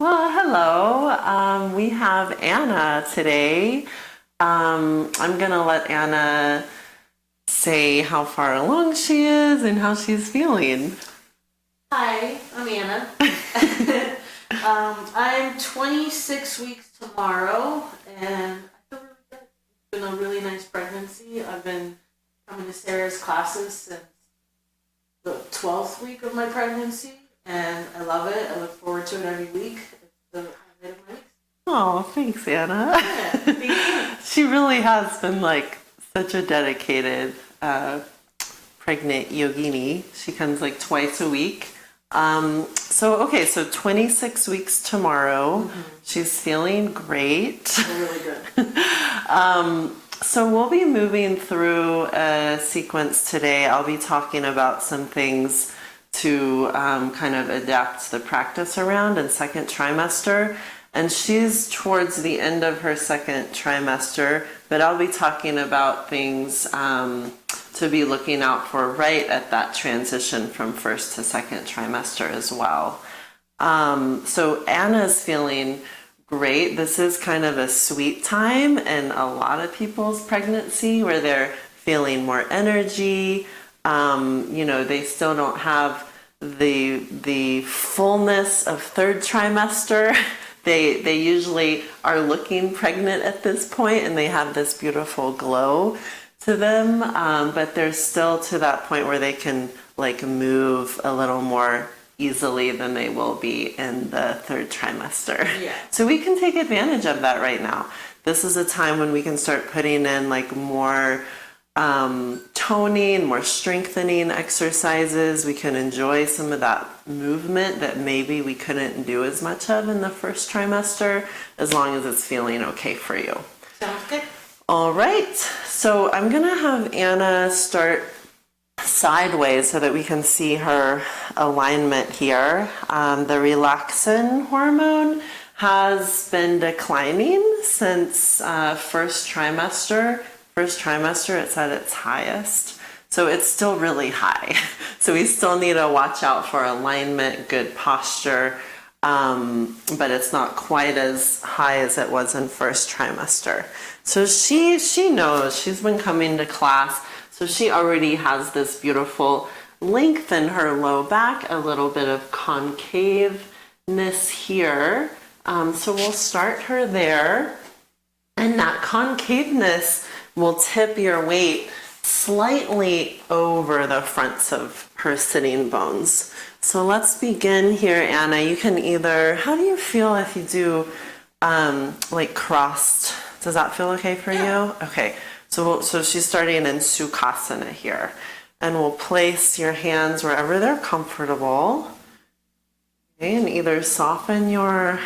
Well, hello. We have Anna today. I'm going to let Anna say how far along she is and how she's feeling. Hi, I'm Anna. I'm 26 weeks tomorrow, and I feel really good. It's been a really nice pregnancy. I've been coming to Sarah's classes since the 12th week of my pregnancy, and I love it. I look forward to it every week. It's the highlight of my week. Oh, thanks, Anna. Yeah, thank you. She really has been like such a dedicated pregnant yogini. She comes like twice a week. So 26 weeks tomorrow. She's feeling great. Really good. So we'll be moving through a sequence today. I'll be talking about some things to kind of adapt the practice around in second trimester. And she's towards the end of her second trimester, but I'll be talking about things to be looking out for right at that transition from first to second trimester as well. So Anna's feeling great. This is kind of a sweet time in a lot of people's pregnancy where they're feeling more energy. They still don't have the fullness of third trimester. They usually are looking pregnant at this point and they have this beautiful glow to them, but they're still to that point where they can like move a little more easily than they will be in the third trimester. Yeah. So we can take advantage of that right now. This is a time when we can start putting in like more toning, more strengthening exercises. We can enjoy some of that movement that maybe we couldn't do as much of in the first trimester, as long as it's feeling okay for you. Sounds good. All right, so I'm gonna have Anna start sideways so that we can see her alignment here. The relaxin hormone has been declining since first trimester. First trimester, it's at its highest. So it's still really high. So we still need to watch out for alignment, good posture, but it's not quite as high as it was in first trimester. So she knows, she's been coming to class, so she already has this beautiful length in her low back, a little bit of concaveness here. So we'll start her there. And that concaveness will tip your weight slightly over the fronts of her sitting bones. So let's begin here, Anna. You can either, how do you feel if you do like crossed? Does that feel okay for you? Okay, so she's starting in Sukhasana here. And we'll place your hands wherever they're comfortable. Okay, and either soften your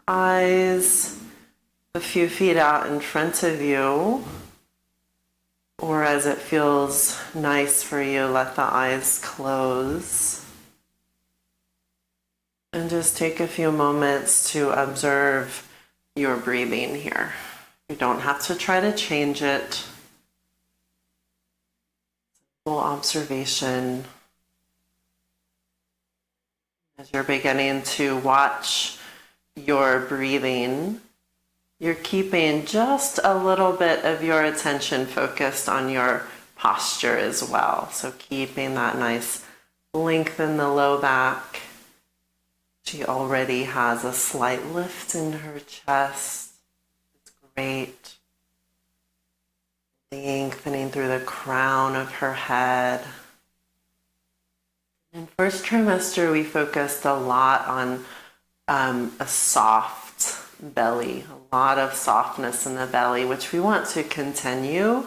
eyes a few feet out in front of you, or as it feels nice for you, let the eyes close. And just take a few moments to observe your breathing here. You don't have to try to change it. Full observation. As you're beginning to watch your breathing, you're keeping just a little bit of your attention focused on your posture as well. So keeping that nice length in the low back. She already has a slight lift in her chest. It's great. Lengthening through the crown of her head. In first trimester, we focused a lot on a soft belly, a lot of softness in the belly, which we want to continue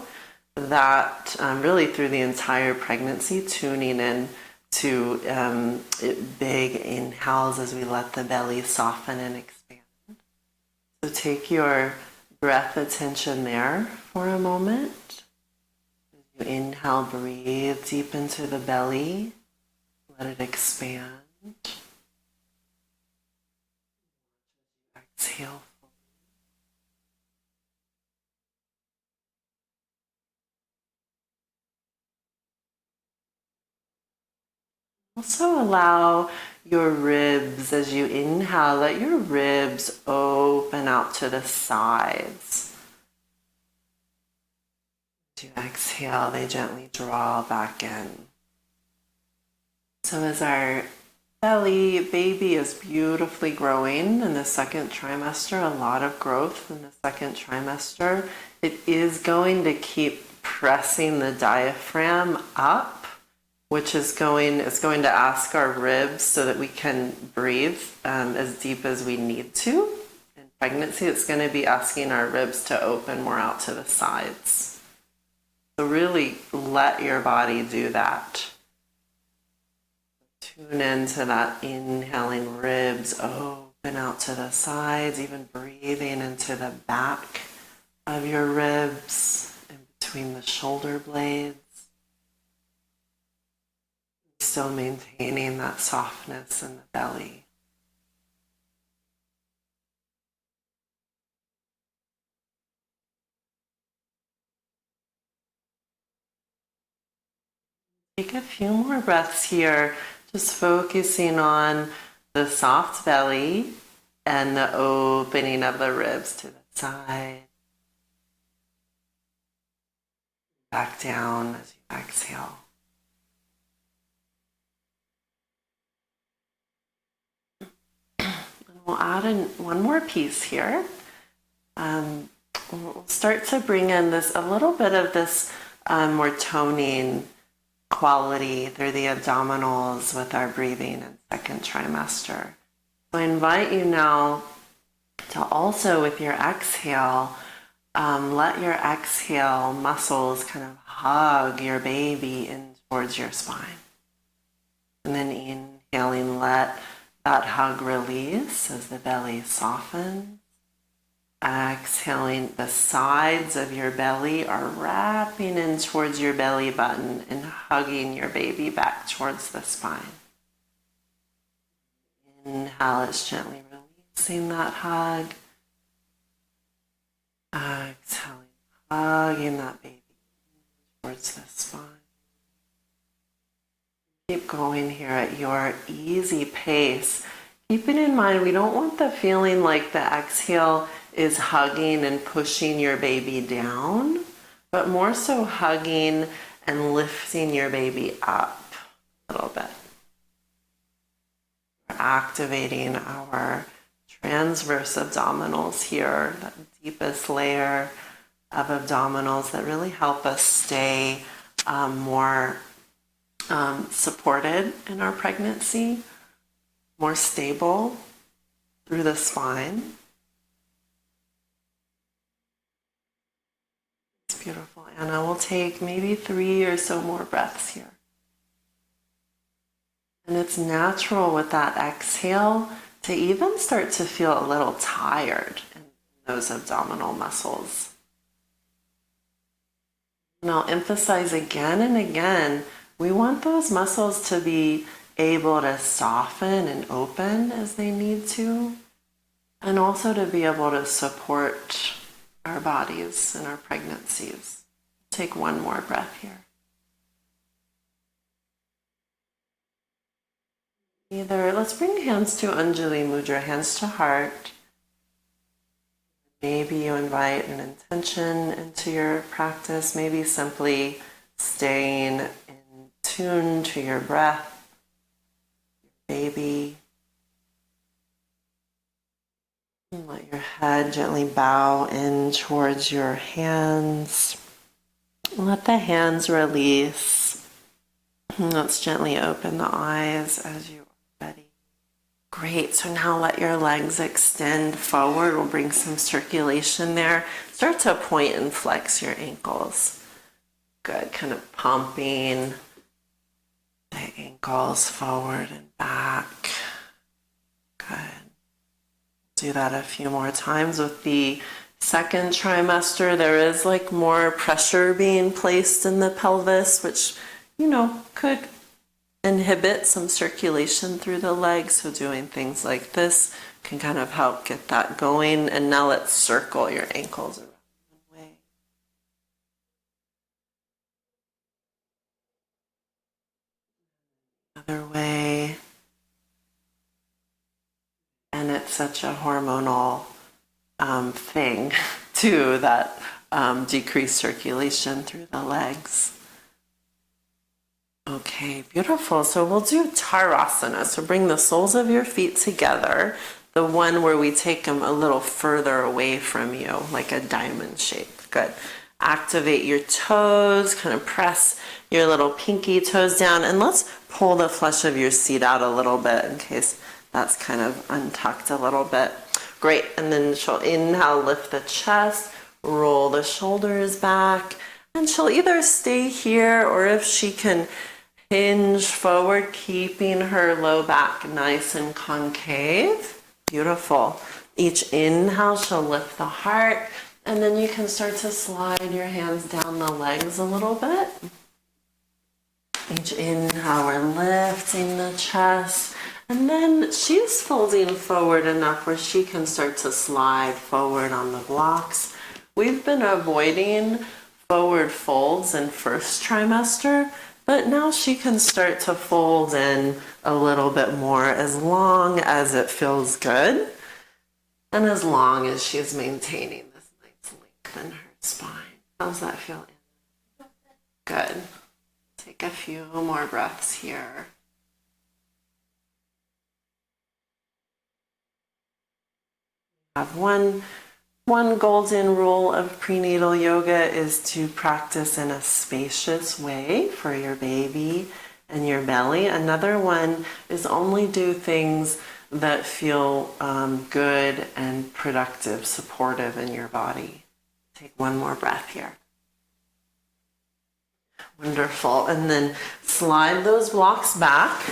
that really through the entire pregnancy, tuning in to big inhales as we let the belly soften and expand. So take your breath attention there for a moment. As you inhale, breathe deep into the belly. Let it expand. Exhale. Also allow your ribs. As you inhale, let your ribs open out to the sides. As you exhale, they gently draw back in. So as our baby is beautifully growing in the second trimester, a lot of growth in the second trimester, it is going to keep pressing the diaphragm up, which is going to ask our ribs so that we can breathe as deep as we need to. In pregnancy, it's going to be asking our ribs to open more out to the sides. So really let your body do that. Tune into that inhaling ribs, open out to the sides, even breathing into the back of your ribs, in between the shoulder blades. Still maintaining that softness in the belly. Take a few more breaths here, just focusing on the soft belly and the opening of the ribs to the side. Back down as you exhale. And we'll add in one more piece here. We'll start to bring in a little bit of this more toning quality through the abdominals with our breathing in second trimester. So I invite you now to also, with your exhale, let your exhale muscles kind of hug your baby in towards your spine. And then inhaling, let that hug release as the belly softens. Exhaling, the sides of your belly are wrapping in towards your belly button and hugging your baby back towards the spine. Inhale, it's gently releasing that hug. Exhaling, hugging that baby towards the spine. Keep going here at your easy pace. Keeping in mind, we don't want the feeling like the exhale is hugging and pushing your baby down, but more so hugging and lifting your baby up a little bit. We're activating our transverse abdominals here, that deepest layer of abdominals that really help us stay more supported in our pregnancy, more stable through the spine. It's beautiful. Anna, we'll take maybe 3 or so more breaths here. And it's natural with that exhale to even start to feel a little tired in those abdominal muscles. And I'll emphasize again and again, we want those muscles to be able to soften and open as they need to, and also to be able to support our bodies in our pregnancies. Take one more breath here. Let's bring hands to Anjali Mudra, hands to heart. Maybe you invite an intention into your practice, maybe simply staying in tune to your breath, your baby. And let your head gently bow in towards your hands. Let the hands release. And let's gently open the eyes as you are ready. Great, so now let your legs extend forward. We'll bring some circulation there. Start to point and flex your ankles. Good, kind of pumping the ankles forward and back. Good. Do that a few more times. With the second trimester, there is like more pressure being placed in the pelvis, which, could inhibit some circulation through the legs. So doing things like this can kind of help get that going. And now let's circle your ankles around one way. Other way. it's such a hormonal thing too that decreased circulation through the legs. Okay, beautiful. So we'll do Tarasana. So bring the soles of your feet together, the one where we take them a little further away from you, like a diamond shape. Good. Activate your toes, kind of press your little pinky toes down, and let's pull the flesh of your seat out a little bit in case that's kind of untucked a little bit. Great. And then she'll inhale, lift the chest, roll the shoulders back, and she'll either stay here or if she can hinge forward, keeping her low back nice and concave. Beautiful. Each inhale, she'll lift the heart, and then you can start to slide your hands down the legs a little bit. Each inhale, we're lifting the chest, and then she's folding forward enough where she can start to slide forward on the blocks. We've been avoiding forward folds in first trimester, but now she can start to fold in a little bit more as long as it feels good and as long as she's maintaining this nice length in her spine. How's that feel? Good. Take a few more breaths here. Have one golden rule of prenatal yoga is to practice in a spacious way for your baby and your belly. Another one is only do things that feel good and productive, supportive in your body. Take one more breath here. Wonderful. And then slide those blocks back.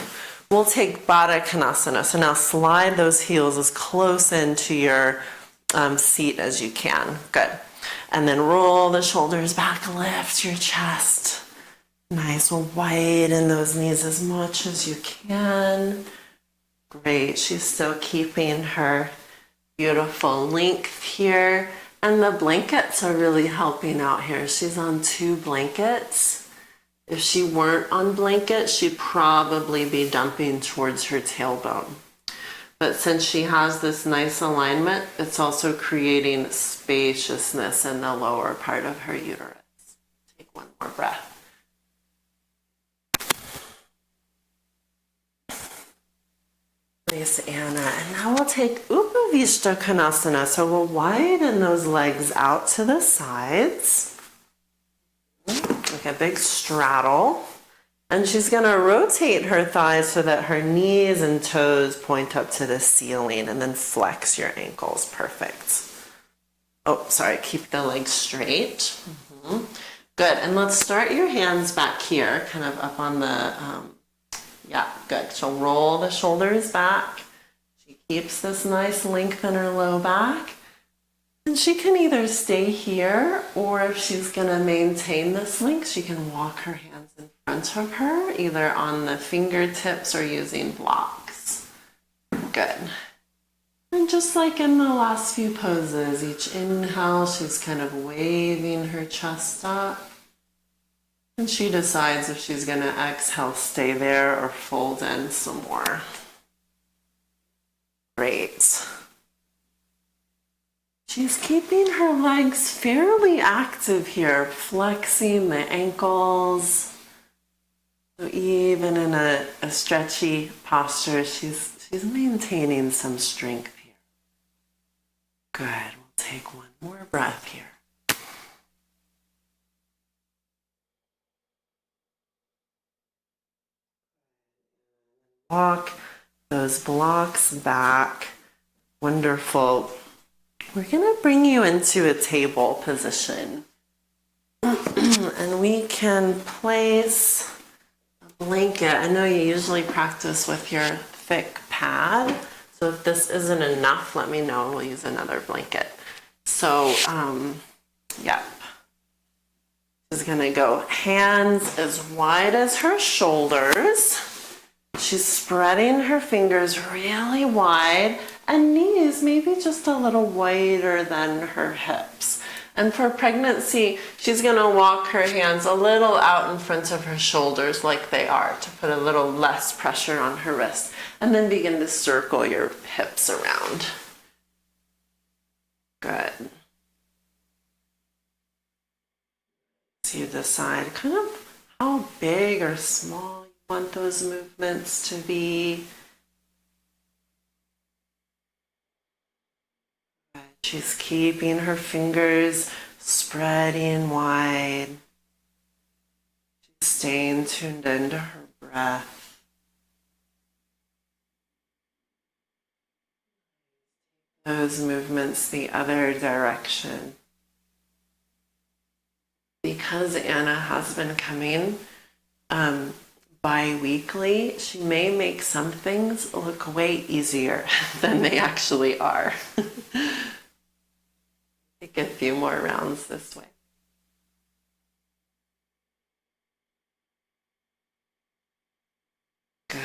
We'll take Baddha Konasana. So now slide those heels as close into your seat as you can. Good. And then roll the shoulders back, lift your chest. Nice. Widen those knees as much as you can. Great. She's still keeping her beautiful length here. And the blankets are really helping out here. She's on 2 blankets. If she weren't on blankets, she'd probably be dumping towards her tailbone. But since she has this nice alignment, it's also creating spaciousness in the lower part of her uterus. Take one more breath. Nice, Anna. And now we'll take Upavishta Konasana. So we'll widen those legs out to the sides. Like a big straddle. And she's going to rotate her thighs so that her knees and toes point up to the ceiling, and then flex your ankles. Perfect. Oh, sorry. Keep the legs straight. Good. And let's start your hands back here, kind of up on the, yeah, good. She'll roll the shoulders back. She keeps this nice length in her low back. And she can either stay here, or if she's going to maintain this length, she can walk her hands in front of her, either on the fingertips or using blocks. Good. And just like in the last few poses, each inhale, she's kind of waving her chest up. And she decides if she's going to exhale, stay there, or fold in some more. Great. She's keeping her legs fairly active here, flexing the ankles. So even in a stretchy posture, she's maintaining some strength here. Good. We'll take one more breath here. Walk those blocks back. Wonderful. We're going to bring you into a table position. And we can place a blanket. I know you usually practice with your thick pad. So if this isn't enough, let me know. We'll use another blanket. So, yeah. She's going to go hands as wide as her shoulders. She's spreading her fingers really wide, and knees maybe just a little wider than her hips. And for pregnancy, she's gonna walk her hands a little out in front of her shoulders like they are to put a little less pressure on her wrist. And then begin to circle your hips around. Good. So you decide kind of how big or small you want those movements to be. She's keeping her fingers spreading wide. She's staying tuned into her breath. Those movements the other direction. Because Anna has been coming bi-weekly, she may make some things look way easier than they actually are. Take a few more rounds this way. Good.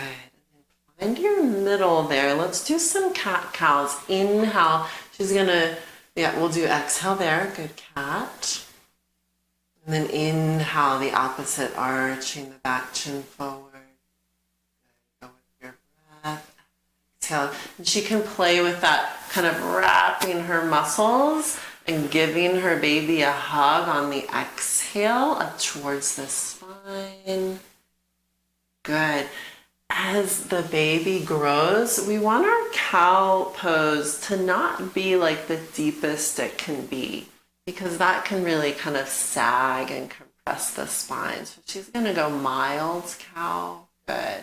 Find your middle there. Let's do some cat-cows. Inhale. She's gonna, we'll do exhale there. Good cat. And then inhale, the opposite, arching the back chin forward. Go with your breath. Exhale. And she can play with that, kind of wrapping her muscles and giving her baby a hug on the exhale up towards the spine. Good. As the baby grows, we want our cow pose to not be like the deepest it can be, because that can really kind of sag and compress the spine. So she's going to go mild cow. Good.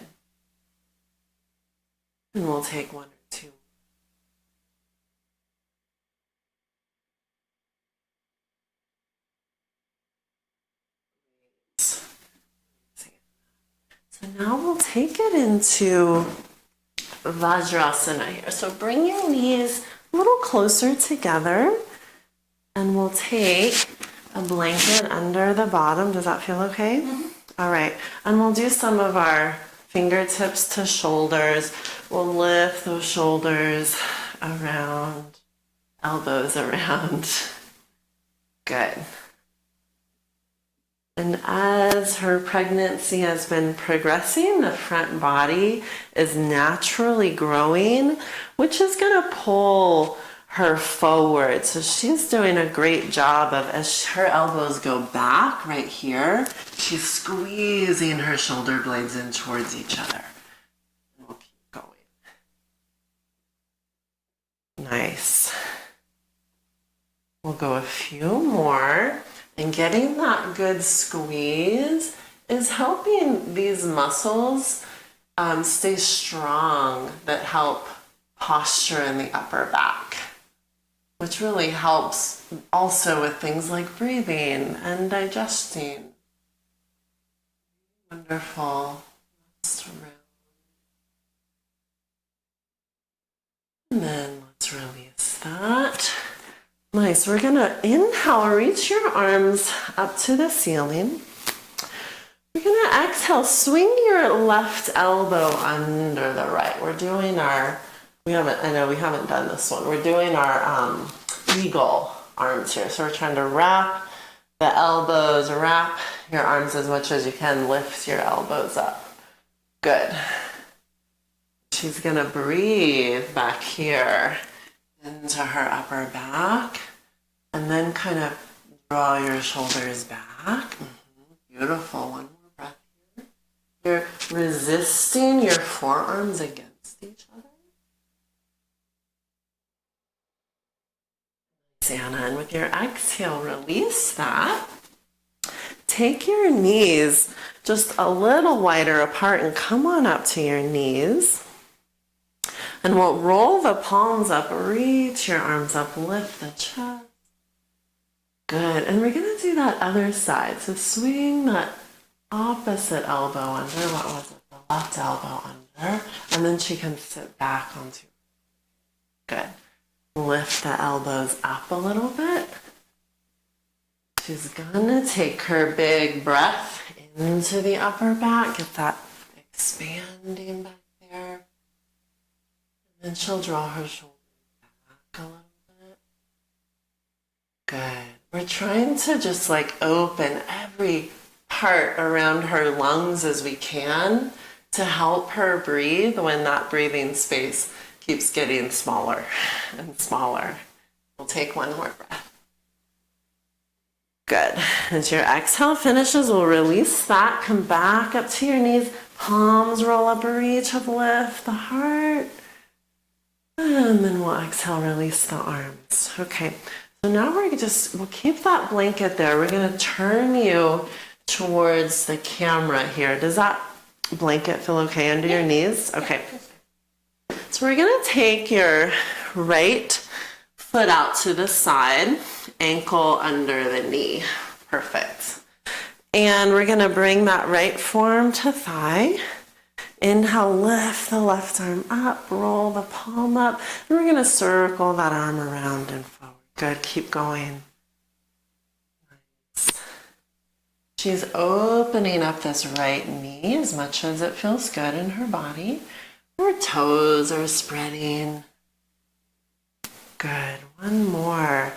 And we'll take one or two. So now we'll take it into Vajrasana here. So bring your knees a little closer together. And we'll take a blanket under the bottom. Does that feel okay? Mm-hmm. All right. And we'll do some of our fingertips to shoulders. We'll lift those shoulders around, elbows around. Good. And as her pregnancy has been progressing, the front body is naturally growing, which is going to pull her forward. So she's doing a great job of, as her elbows go back right here, she's squeezing her shoulder blades in towards each other. And we'll keep going. Nice. We'll go a few more. And getting that good squeeze is helping these muscles stay strong that help posture in the upper back, which really helps also with things like breathing and digesting. Wonderful. And then let's release that. Nice. We're going to inhale, reach your arms up to the ceiling. We're going to exhale, swing your left elbow under the right. We're doing our, we haven't done this one. We're doing our eagle arms here. So we're trying to wrap the elbows, wrap your arms as much as you can, lift your elbows up. Good. She's going to breathe back here into her upper back, and then kind of draw your shoulders back. Beautiful. One more breath here. You're resisting your forearms against each other. Anna, and with your exhale, release that. Take your knees just a little wider apart and come on up to your knees. And we'll roll the palms up, reach your arms up, lift the chest. Good. And we're going to do that other side. So swing that opposite elbow under. What was it? The left elbow under. And then she can sit back onto. Good. Lift the elbows up a little bit. She's going to take her big breath into the upper back. Get that expanding back there. And she'll draw her shoulders back a little bit. Good. We're trying to just like open every part around her lungs as we can to help her breathe when that breathing space keeps getting smaller and smaller. We'll take one more breath. Good. As your exhale finishes, we'll release that. Come back up to your knees. Palms roll up, reach up, lift the heart. And then we'll exhale, release the arms. Okay. So now we'll keep that blanket there. We're going to turn you towards the camera here. Does that blanket feel okay under your knees? Okay. So we're going to take your right foot out to the side, ankle under the knee. Perfect. And we're going to bring that right forearm to thigh. Inhale, lift the left arm up, roll the palm up, and we're going to circle that arm around and forward. Good, keep going. Nice. She's opening up this right knee as much as it feels good in her body. Her toes are spreading. Good, one more.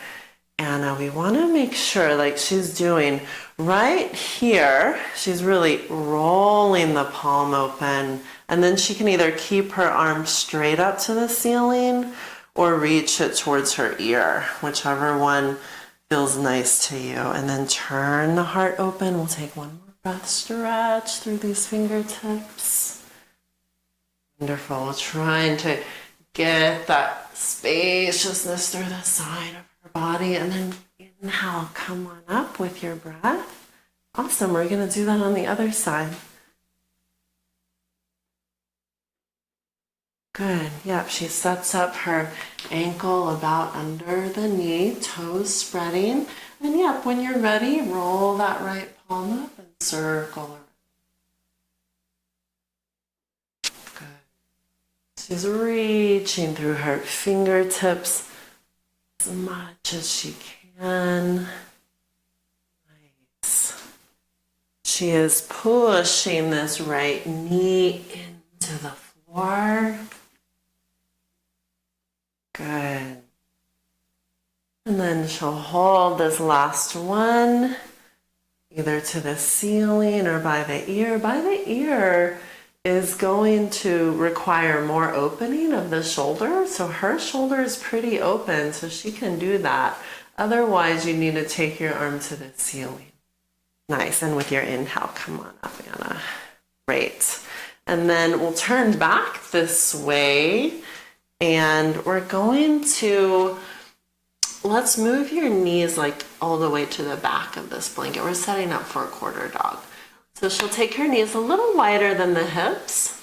Anna, we want to make sure, like she's doing right here, she's really rolling the palm open, and then she can either keep her arm straight up to the ceiling or reach it towards her ear, whichever one feels nice to you. And then turn the heart open. We'll take one more breath, stretch through these fingertips. Wonderful. Trying to get that spaciousness through the side of her body, and then inhale, come on up with your breath. Awesome. We're going to do that on the other side. Good. Yep, she sets up her ankle about under the knee, toes spreading. And yep, when you're ready, roll that right palm up and circle around. Good. She's reaching through her fingertips as much as she can. Nice. She is pushing this right knee into the floor. Good. And then she'll hold this last one either to the ceiling or by the ear. By the ear is going to require more opening of the shoulder. So her shoulder is pretty open, so she can do that. Otherwise, you need to take your arm to the ceiling. Nice. And with your inhale, come on up, Anna. Great. And then we'll turn back this way. And we're going to, let's move your knees like all the way to the back of this blanket. We're setting up for a quarter dog. So she'll take her knees a little wider than the hips,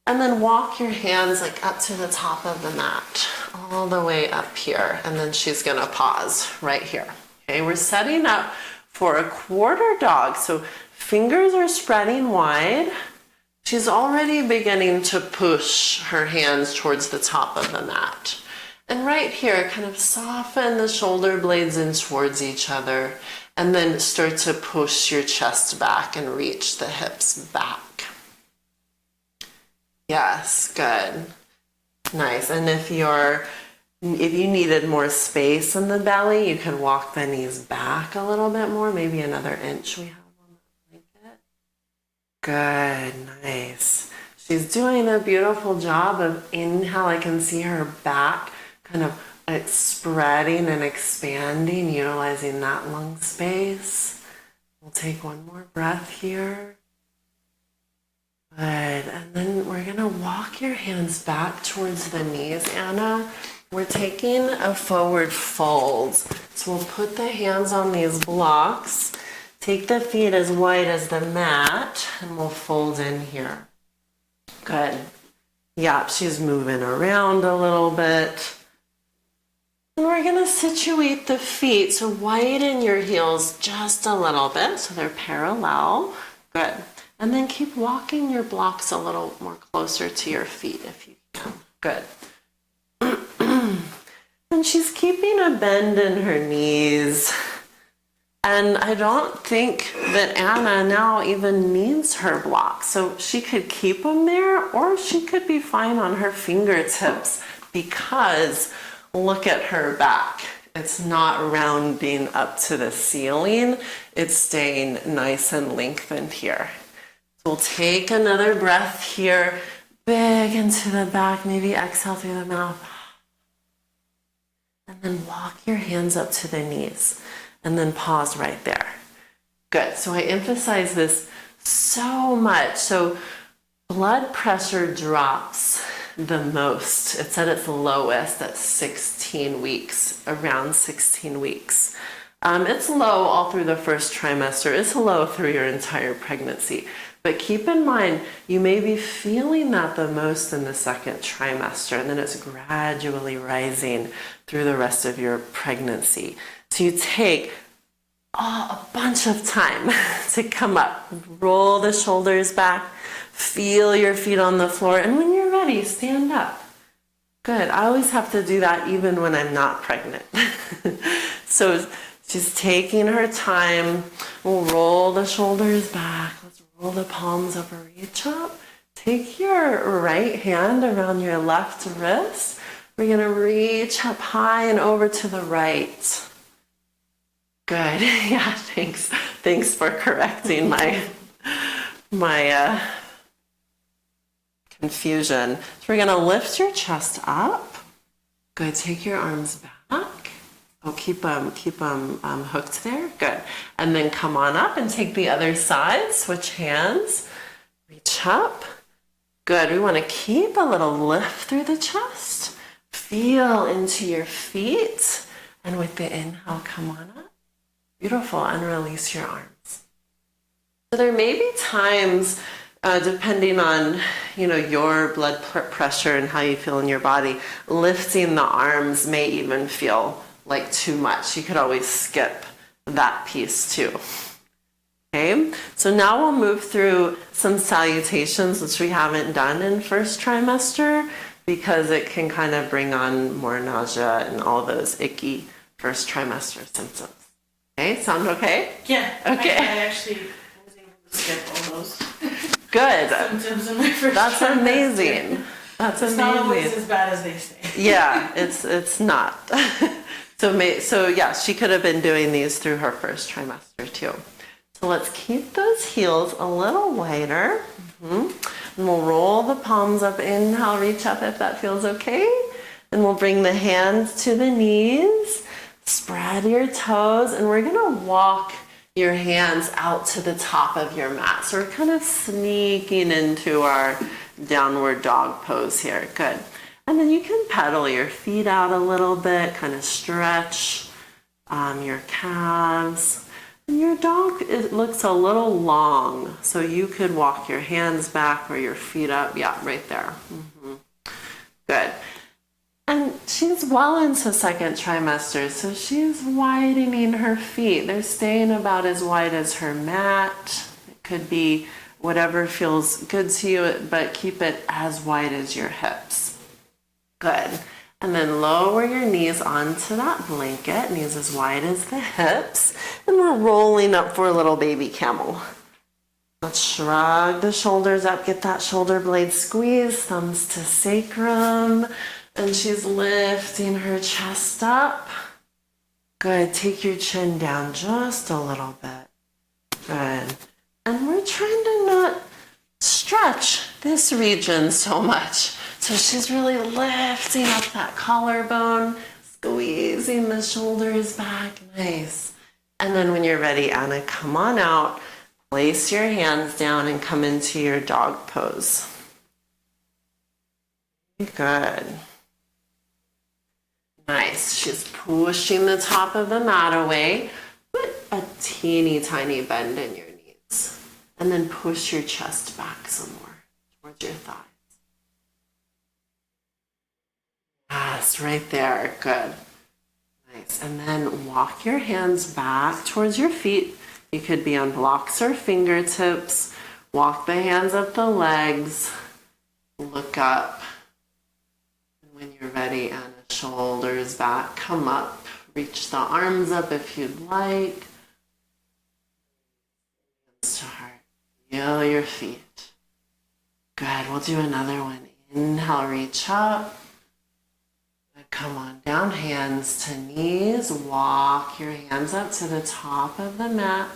and then walk your hands like up to the top of the mat, all the way up here. And then she's gonna pause right here. Okay, we're setting up for a quarter dog. So fingers are spreading wide. She's already beginning to push her hands towards the top of the mat. And right here, kind of soften the shoulder blades in towards each other, and then start to push your chest back and reach the hips back. Yes, good. Nice. And if you needed more space in the belly, you could walk the knees back a little bit more, maybe another inch. We have on the blanket. Good, nice. She's doing a beautiful job of inhale. I can see her back kind of spreading and expanding, utilizing that lung space. We'll take one more breath here. Good, and then we're gonna walk your hands back towards the knees, Anna. We're taking a forward fold. So we'll put the hands on these blocks, take the feet as wide as the mat, and we'll fold in here. Good. Yep, she's moving around a little bit. And we're gonna situate the feet, so widen your heels just a little bit so they're parallel. Good. And then keep walking your blocks a little more closer to your feet if you can. Good. And she's keeping a bend in her knees. And I don't think that Anna now even needs her blocks. So she could keep them there, or she could be fine on her fingertips, because look at her back. It's not rounding up to the ceiling. It's staying nice and lengthened here. So we'll take another breath here, big into the back, maybe exhale through the mouth. And then walk your hands up to the knees and then pause right there. Good. So I emphasize this so much. So blood pressure drops the most. It's at its lowest at 16 weeks, around 16 weeks. It's low all through the first trimester. It's low through your entire pregnancy. But keep in mind, you may be feeling that the most in the second trimester, and then it's gradually rising through the rest of your pregnancy. So you take a bunch of time to come up. Roll the shoulders back, feel your feet on the floor, and when you're ready, stand up. Good. I always have to do that even when I'm not pregnant. So she's taking her time. We'll roll the shoulders back. Let's roll the palms over, reach up. Take your right hand around your left wrist. We're going to reach up high and over to the right. Good. Yeah, thanks. Thanks for correcting my confusion. So we're going to lift your chest up. Good. Take your arms back. Oh, keep them hooked there. Good. And then come on up and take the other side. Switch hands. Reach up. Good. We want to keep a little lift through the chest. Feel into your feet. And with the inhale, come on up. Beautiful. And release your arms. So there may be times, depending on your blood pressure and how you feel in your body, lifting the arms may even feel like too much. You could always skip that piece too. Okay, so now we'll move through some salutations, which we haven't done in first trimester because it can kind of bring on more nausea and all those icky first trimester symptoms. Okay, sound okay? Yeah. Okay. I actually was able to skip all those Good. symptoms in my first That's trimester. amazing. That's It's amazing. not always as bad as they say. Yeah, it's not. So yeah, she could have been doing these through her first trimester too. So let's keep those heels a little wider. And we'll roll the palms up. Inhale, reach up if that feels okay. And we'll bring the hands to the knees. Spread your toes, and we're gonna walk your hands out to the top of your mat. So we're kind of sneaking into our downward dog pose here. Good. And then you can pedal your feet out a little bit, kind of stretch your calves. And your dog, it looks a little long, so you could walk your hands back or your feet up. Yeah, right there. Good. And she's well into second trimester, so she's widening her feet. They're staying about as wide as her mat. It could be whatever feels good to you, but keep it as wide as your hips. Good. And then lower your knees onto that blanket, knees as wide as the hips. And we're rolling up for a little baby camel. Let's shrug the shoulders up, get that shoulder blade squeeze, thumbs to sacrum. And she's lifting her chest up. Good. Take your chin down just a little bit. Good. And we're trying to not stretch this region so much. So she's really lifting up that collarbone, squeezing the shoulders back. Nice. And then when you're ready, Anna, come on out. Place your hands down and come into your dog pose. Good. Nice. She's pushing the top of the mat away. Put a teeny tiny bend in your knees. And then push your chest back some more towards your thighs. Yes, right there. Good. Nice. And then walk your hands back towards your feet. You could be on blocks or fingertips. Walk the hands up the legs. Look up. And when you're ready, Anna, shoulders back. Come up. Reach the arms up if you'd like. Hands to heart. Feel your feet. Good. We'll do another one. Inhale, reach up. Good. Come on down, hands to knees. Walk your hands up to the top of the mat.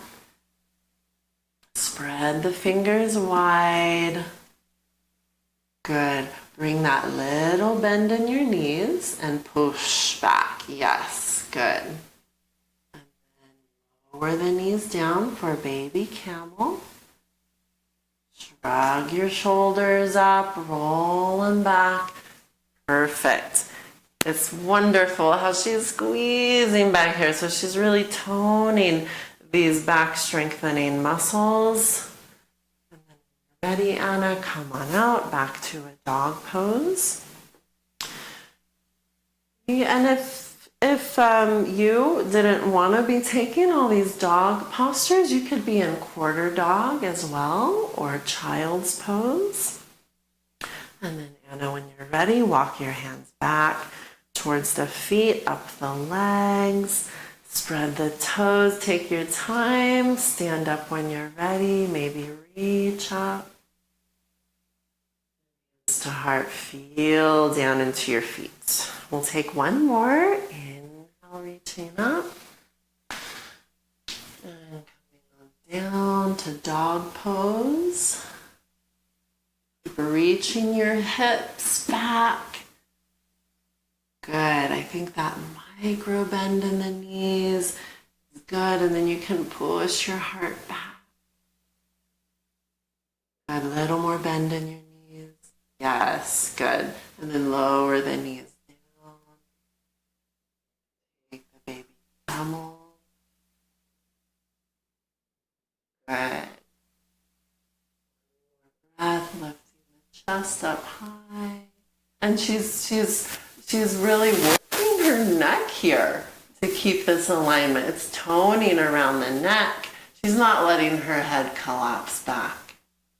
Spread the fingers wide. Good. Bring that little bend in your knees and push back. Yes, good. And then lower the knees down for baby camel. Shrug your shoulders up, roll them back. Perfect. It's wonderful how she's squeezing back here. So she's really toning these back strengthening muscles. And then ready, Anna, come on out, back to a dog pose. And if you didn't want to be taking all these dog postures, you could be in quarter dog as well, or child's pose. And then Anna, when you're ready, walk your hands back towards the feet, up the legs, spread the toes, take your time, stand up when you're ready, maybe reach up. To heart, feel down into your feet. We'll take one more. Inhale, reaching up. And coming on down to dog pose. Keep reaching your hips back. Good. I think that micro bend in the knees is good. And then you can push your heart back. A little more bend in your knees. Yes, good. And then lower the knees down. Take the baby camel. Good. Breath, lifting the chest up high. And she's really working her neck here to keep this alignment. It's toning around the neck. She's not letting her head collapse back.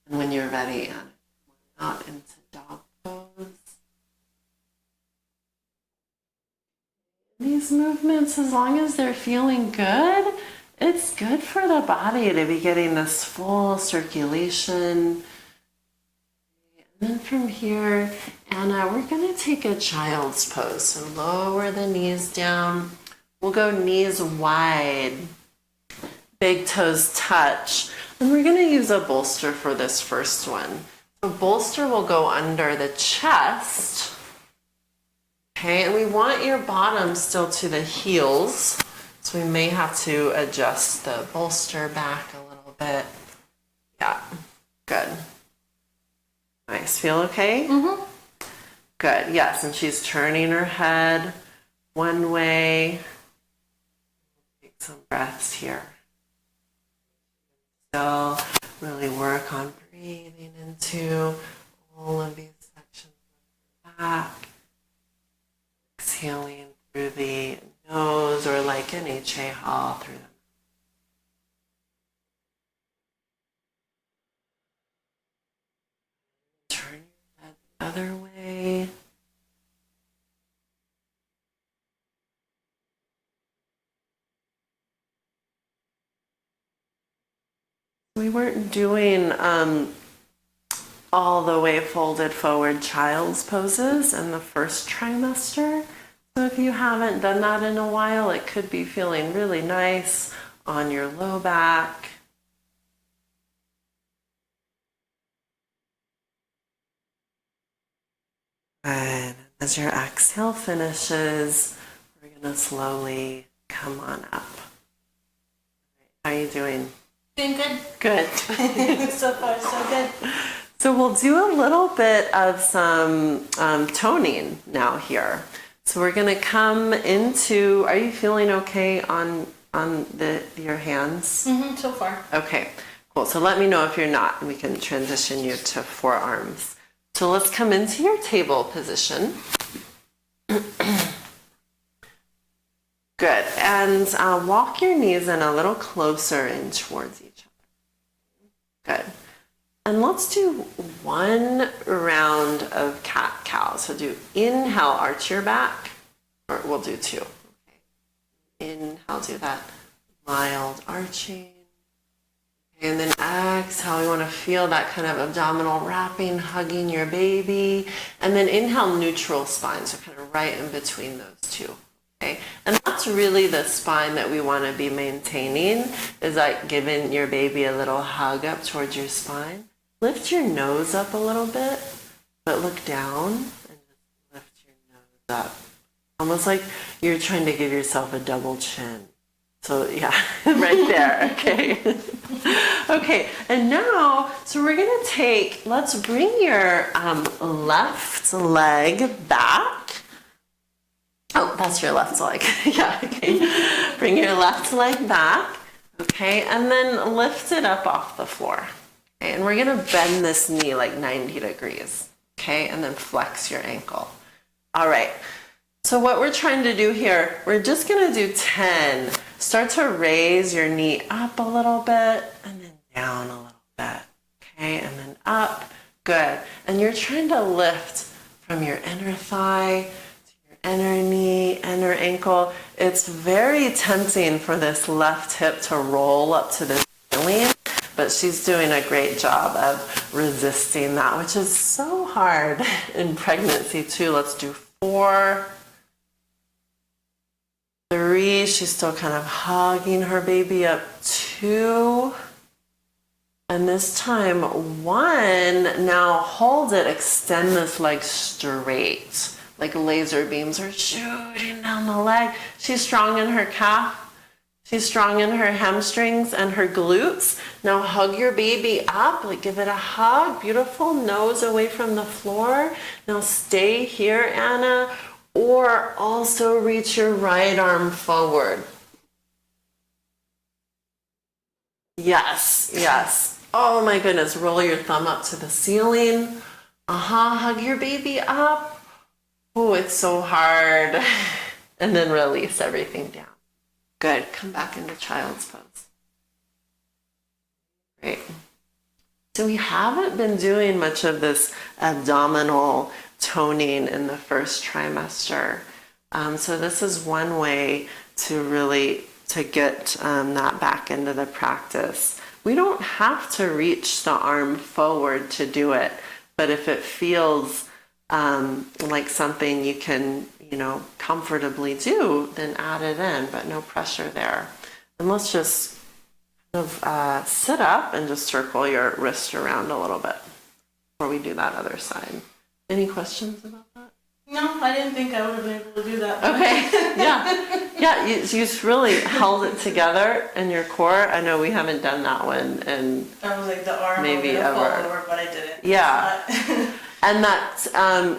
And when you're ready, Anna, come out into dog pose. These movements, as long as they're feeling good, it's good for the body to be getting this full circulation. And then from here, Anna, we're going to take a child's pose. So lower the knees down. We'll go knees wide. Big toes touch. And we're going to use a bolster for this first one. The bolster will go under the chest. Okay, and we want your bottom still to the heels. So we may have to adjust the bolster back a little bit. Yeah, good. Nice, feel okay? Mm-hmm. Good, yes, and she's turning her head one way. Take some breaths here. So really work on breathing into all of these sections of the back. Exhaling through the nose or like an HA hall through the mouth. Turn your head the other way. We weren't doing all the way folded forward child's poses in the first trimester. So if you haven't done that in a while, it could be feeling really nice on your low back. Good. As your exhale finishes, we're going to slowly come on up. How are you doing? Doing good. Good. So far, so good. So we'll do a little bit of some toning now here. So we're going to come into, are you feeling okay on your hands? Mm-hmm, so far. Okay, cool. So let me know if you're not, and we can transition you to forearms. So let's come into your table position. Good. And walk your knees in a little closer in towards each other. Good. And let's do one round of cat-cow. So do inhale, arch your back, or we'll do two. Okay. Inhale, do that mild arching. And then exhale, we want to feel that kind of abdominal wrapping, hugging your baby. And then inhale, neutral spine, so kind of right in between those two. Okay, and that's really the spine that we want to be maintaining, is like giving your baby a little hug up towards your spine. Lift your nose up a little bit, but look down and just lift your nose up. Almost like you're trying to give yourself a double chin. So yeah, right there, okay. Okay, and now, so we're gonna let's bring your left leg back. Oh, that's your left leg. Yeah, okay. Bring your left leg back, okay, and then lift it up off the floor. Okay, and we're gonna bend this knee like 90 degrees, okay, and then flex your ankle. All right, so what we're trying to do here, we're just gonna do 10. Start to raise your knee up a little bit and then down a little bit, okay, and then up, good. And you're trying to lift from your inner thigh to your inner knee, inner ankle. It's very tempting for this left hip to roll up to the ceiling, but she's doing a great job of resisting that, which is so hard in pregnancy too. Let's do 4, 3, she's still kind of hugging her baby up. 2, and this time 1. Now hold it, extend this leg straight, like laser beams are shooting down the leg. She's strong in her calf, she's strong in her hamstrings and her glutes. Now hug your baby up, like give it a hug, beautiful, nose away from the floor. Now stay here, Anna. Or also reach your right arm forward. Yes, yes. Oh my goodness, roll your thumb up to the ceiling. Hug your baby up. Oh, it's so hard. And then release everything down. Good, come back into child's pose. Great. So we haven't been doing much of this abdominal toning in the first trimester. So this is one way to really get that back into the practice. We don't have to reach the arm forward to do it, but if it feels like something you can, comfortably do, then add it in, but no pressure there. And let's just kind of sit up and just circle your wrist around a little bit before we do that other side. Any questions about that? No, I didn't think I would have been able to do that. Okay, yeah, you just really held it together in your core. I know we haven't done that one, and I was like the arm maybe ever. Fall over, but I did it. Yeah, and that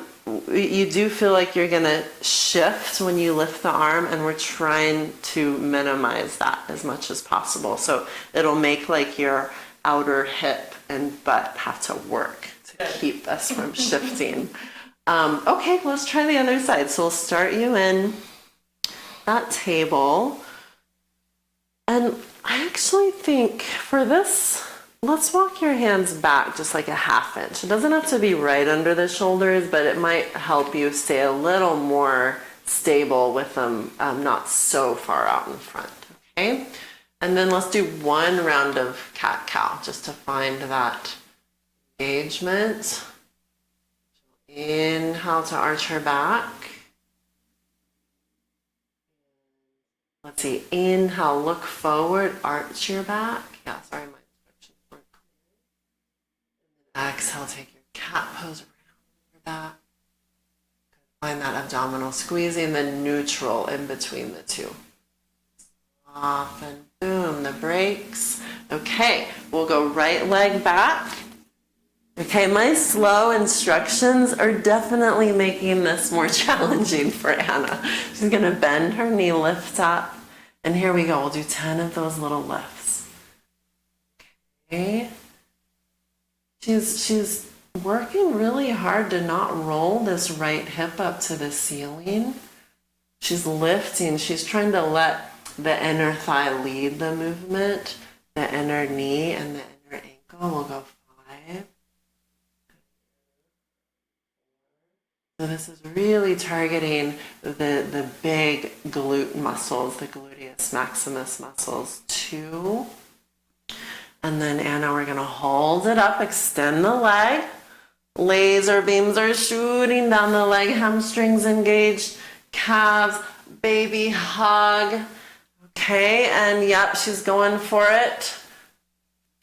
you do feel like you're gonna shift when you lift the arm, and we're trying to minimize that as much as possible. So it'll make like your outer hip and butt have to work to keep us from shifting. Okay, let's try the other side. So we'll start you in that table. And I actually think for this, let's walk your hands back just like a 1/2 inch. It doesn't have to be right under the shoulders, but it might help you stay a little more stable with them not so far out in front, okay? And then let's do 1 round of cat-cow just to find that engagement. Inhale to arch her back. Let's see, inhale, look forward, arch your back. Yeah, sorry, my instructions weren't clear. Exhale, take your cat pose around your back. Find that abdominal squeezing, then neutral in between the two. Soften, boom, the brakes. Okay, we'll go right leg back. Okay, my slow instructions are definitely making this more challenging for Anna. She's gonna bend her knee, lift up, and here we go. We'll do 10 of those little lifts. Okay. She's working really hard to not roll this right hip up to the ceiling. She's lifting, she's trying to let the inner thigh lead the movement, the inner knee and the inner ankle. We'll go 5. So this is really targeting the big glute muscles, the gluteus maximus muscles. 2. And then Anna, we're gonna hold it up, extend the leg. Laser beams are shooting down the leg, hamstrings engaged, calves, baby hug. Okay, and yep, she's going for it.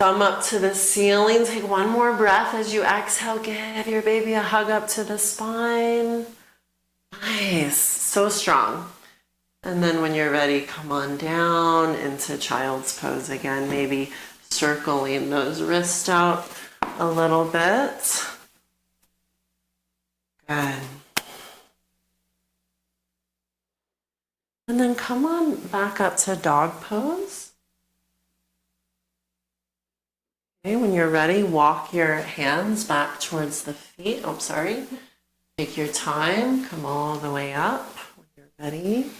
Thumb up to the ceiling. Take one more breath as you exhale. Give your baby a hug up to the spine. Nice, so strong. And then when you're ready, come on down into child's pose again, maybe circling those wrists out a little bit. Good. And then come on back up to dog pose. Okay, when you're ready, walk your hands back towards the feet. Oh, sorry. Take your time. Come all the way up when you're ready.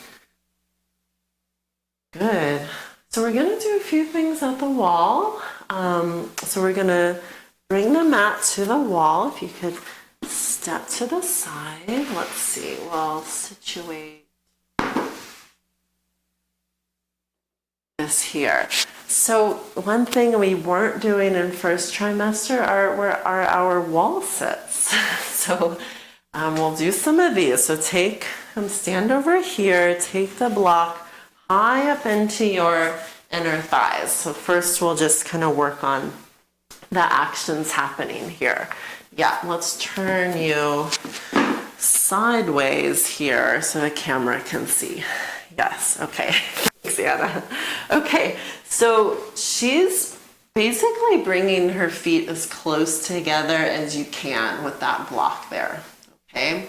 Good. So we're going to do a few things at the wall. So we're going to bring the mat to the wall. If you could step to the side. Let's see. We'll situate this here. So one thing we weren't doing in first trimester are our wall sits. So we'll do some of these. So stand over here, take the block high up into your inner thighs. So first we'll just kind of work on the actions happening here. Yeah, let's turn you sideways here so the camera can see. Yes, okay. Thanks, Anna. Okay, so she's basically bringing her feet as close together as you can with that block there, okay?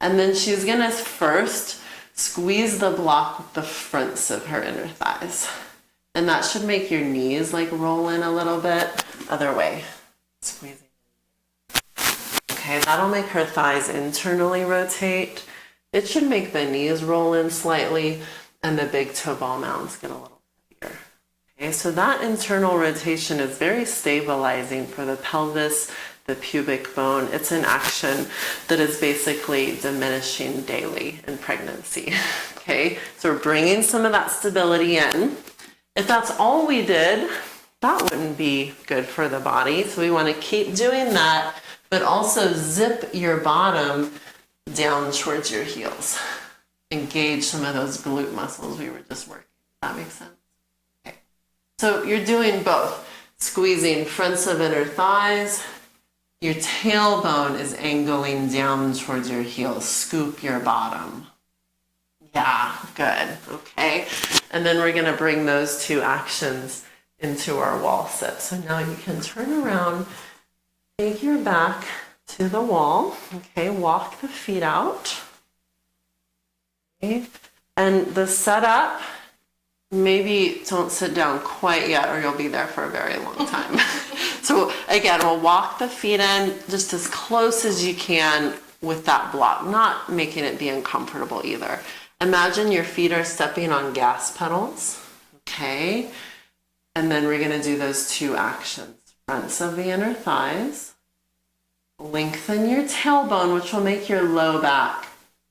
And then she's gonna first squeeze the block with the fronts of her inner thighs. And that should make your knees like roll in a little bit. Other way, squeezing. Okay, that'll make her thighs internally rotate. It should make the knees roll in slightly and the big toe ball mounds get a little heavier. Okay, so that internal rotation is very stabilizing for the pelvis, the pubic bone. It's an action that is basically diminishing daily in pregnancy. Okay, so we're bringing some of that stability in. If that's all we did, that wouldn't be good for the body. So we want to keep doing that, but also zip your bottom down towards your heels. Engage some of those glute muscles we were just working. That makes sense? Okay. So you're doing both. Squeezing fronts of inner thighs. Your tailbone is angling down towards your heels. Scoop your bottom. Yeah, good. Okay. And then we're going to bring those two actions into our wall sit. So now you can turn around, take your back to the wall. Okay, walk the feet out. Okay. And the setup, maybe don't sit down quite yet or you'll be there for a very long time. So again, we'll walk the feet in just as close as you can with that block, not making it be uncomfortable either. Imagine your feet are stepping on gas pedals, okay? And then we're gonna do those two actions. Fronts of the inner thighs. Lengthen your tailbone, which will make your low back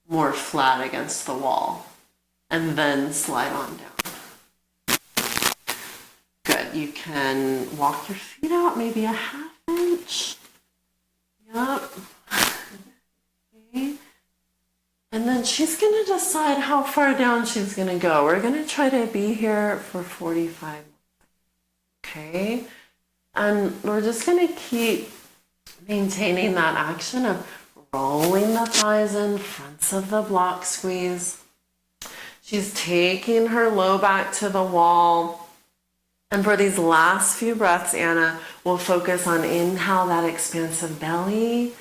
more flat against the wall. And then slide on down. Good, you can walk your feet out maybe a ½ inch. Yep. Okay. And then she's gonna decide how far down she's gonna go. We're gonna try to be here for 45 minutes. Okay? And we're just gonna keep maintaining that action of rolling the thighs in, fronts of the block squeeze. She's taking her low back to the wall. And for these last few breaths, Anna, we'll focus on inhale, that expansive belly.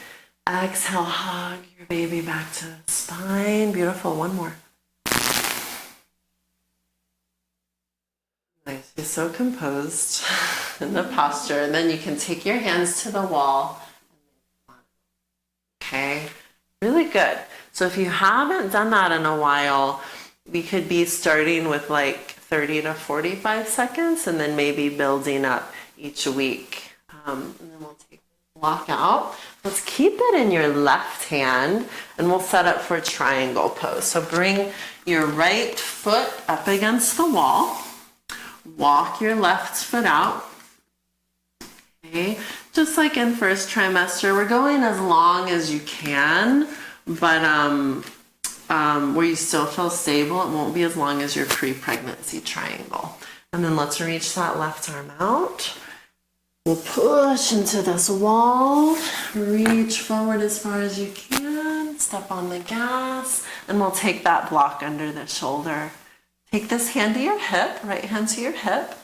Exhale, hug your baby back to the spine. Beautiful. One more. Nice. You're so composed in the posture. And then you can take your hands to the wall. Okay. Really good. So if you haven't done that in a while, we could be starting with like 30 to 45 seconds and then maybe building up each week. And then we'll take the block out. Let's keep it in your left hand and we'll set up for triangle pose. So bring your right foot up against the wall. Walk your left foot out. Okay, just like in first trimester, we're going as long as you can, but where you still feel stable, it won't be as long as your pre-pregnancy triangle. And then let's reach that left arm out. We'll push into this wall, reach forward as far as you can, step on the gas, and we'll take that block under the shoulder. Take this hand to your hip, right hand to your hip,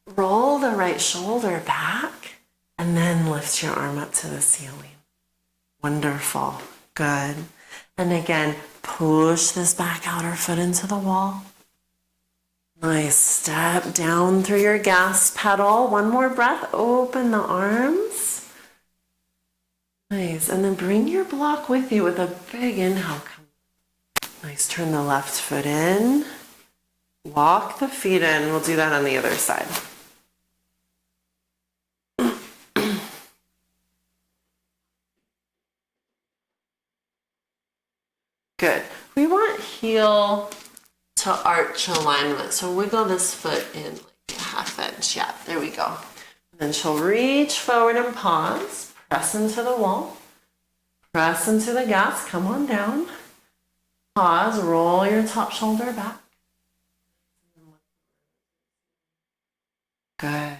roll the right shoulder back, and then lift your arm up to the ceiling. Wonderful, good. And again, push this back outer foot into the wall. Nice, step down through your gas pedal. One more breath, open the arms. Nice, and then bring your block with you with a big inhale. Nice, turn the left foot in. Walk the feet in. We'll do that on the other side. Good. We want heel to arch alignment. So wiggle this foot in like a half inch. Yeah, there we go. And then she'll reach forward and pause. Press into the wall. Press into the gas. Come on down. Pause. Roll your top shoulder back. Good.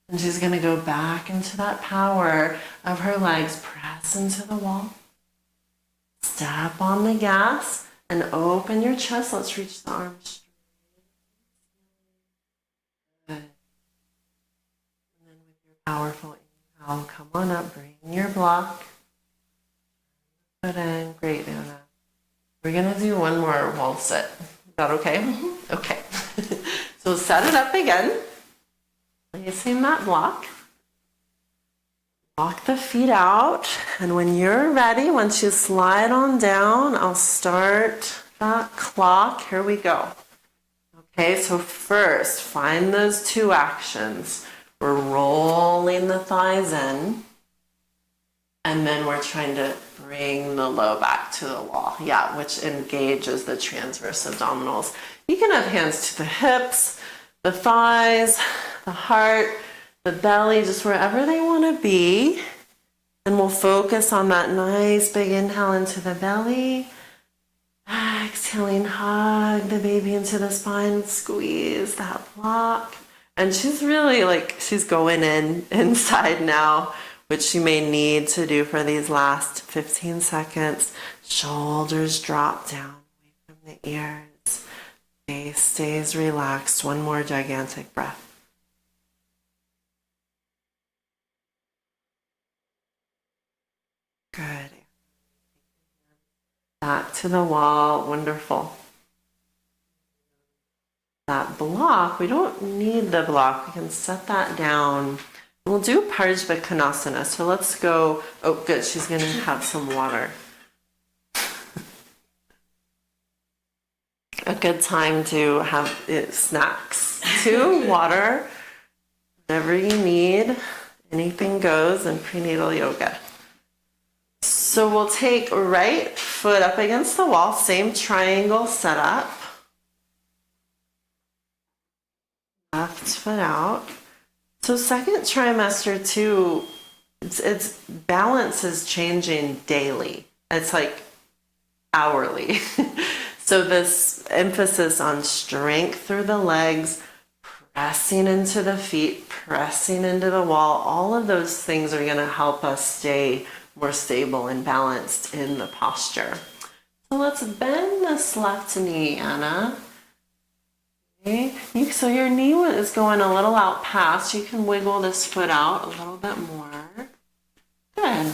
And she's going to go back into that power of her legs. Press into the wall. Step on the gas and open your chest. Let's reach the arms straight. Good. And then with your powerful inhale, come on up, bring your block. Put in. Great, Anna. We're going to do one more wall sit. Is that okay? Mm-hmm. Okay. So set it up again. Placing that block. Walk the feet out, and when you're ready, once you slide on down, I'll start that clock. Here we go. Okay, so first, find those two actions. We're rolling the thighs in, and then we're trying to bring the low back to the wall. Yeah, which engages the transverse abdominals. You can have hands to the hips, the thighs, the heart, the belly, just wherever they want to be. And we'll focus on that nice big inhale into the belly. Exhaling, hug the baby into the spine, squeeze that block. And she's really she's going inside now, which she may need to do for these last 15 seconds. Shoulders drop down away from the ears. Face stays relaxed. One more gigantic breath. Good. Back to the wall. Wonderful. That block, we don't need the block. We can set that down. We'll do Parshva So let's go. Oh, good. She's going to have some water. A good time to have snacks too. Water. Whatever you need. Anything goes in prenatal yoga. So we'll take right foot up against the wall, same triangle setup. Left foot out. So second trimester too, its balance is changing daily. It's like hourly. So this emphasis on strength through the legs, pressing into the feet, pressing into the wall, all of those things are going to help us stay more stable and balanced in the posture. So let's bend this left knee, Anna. Okay. So your knee is going a little out past. You can wiggle this foot out a little bit more. Good.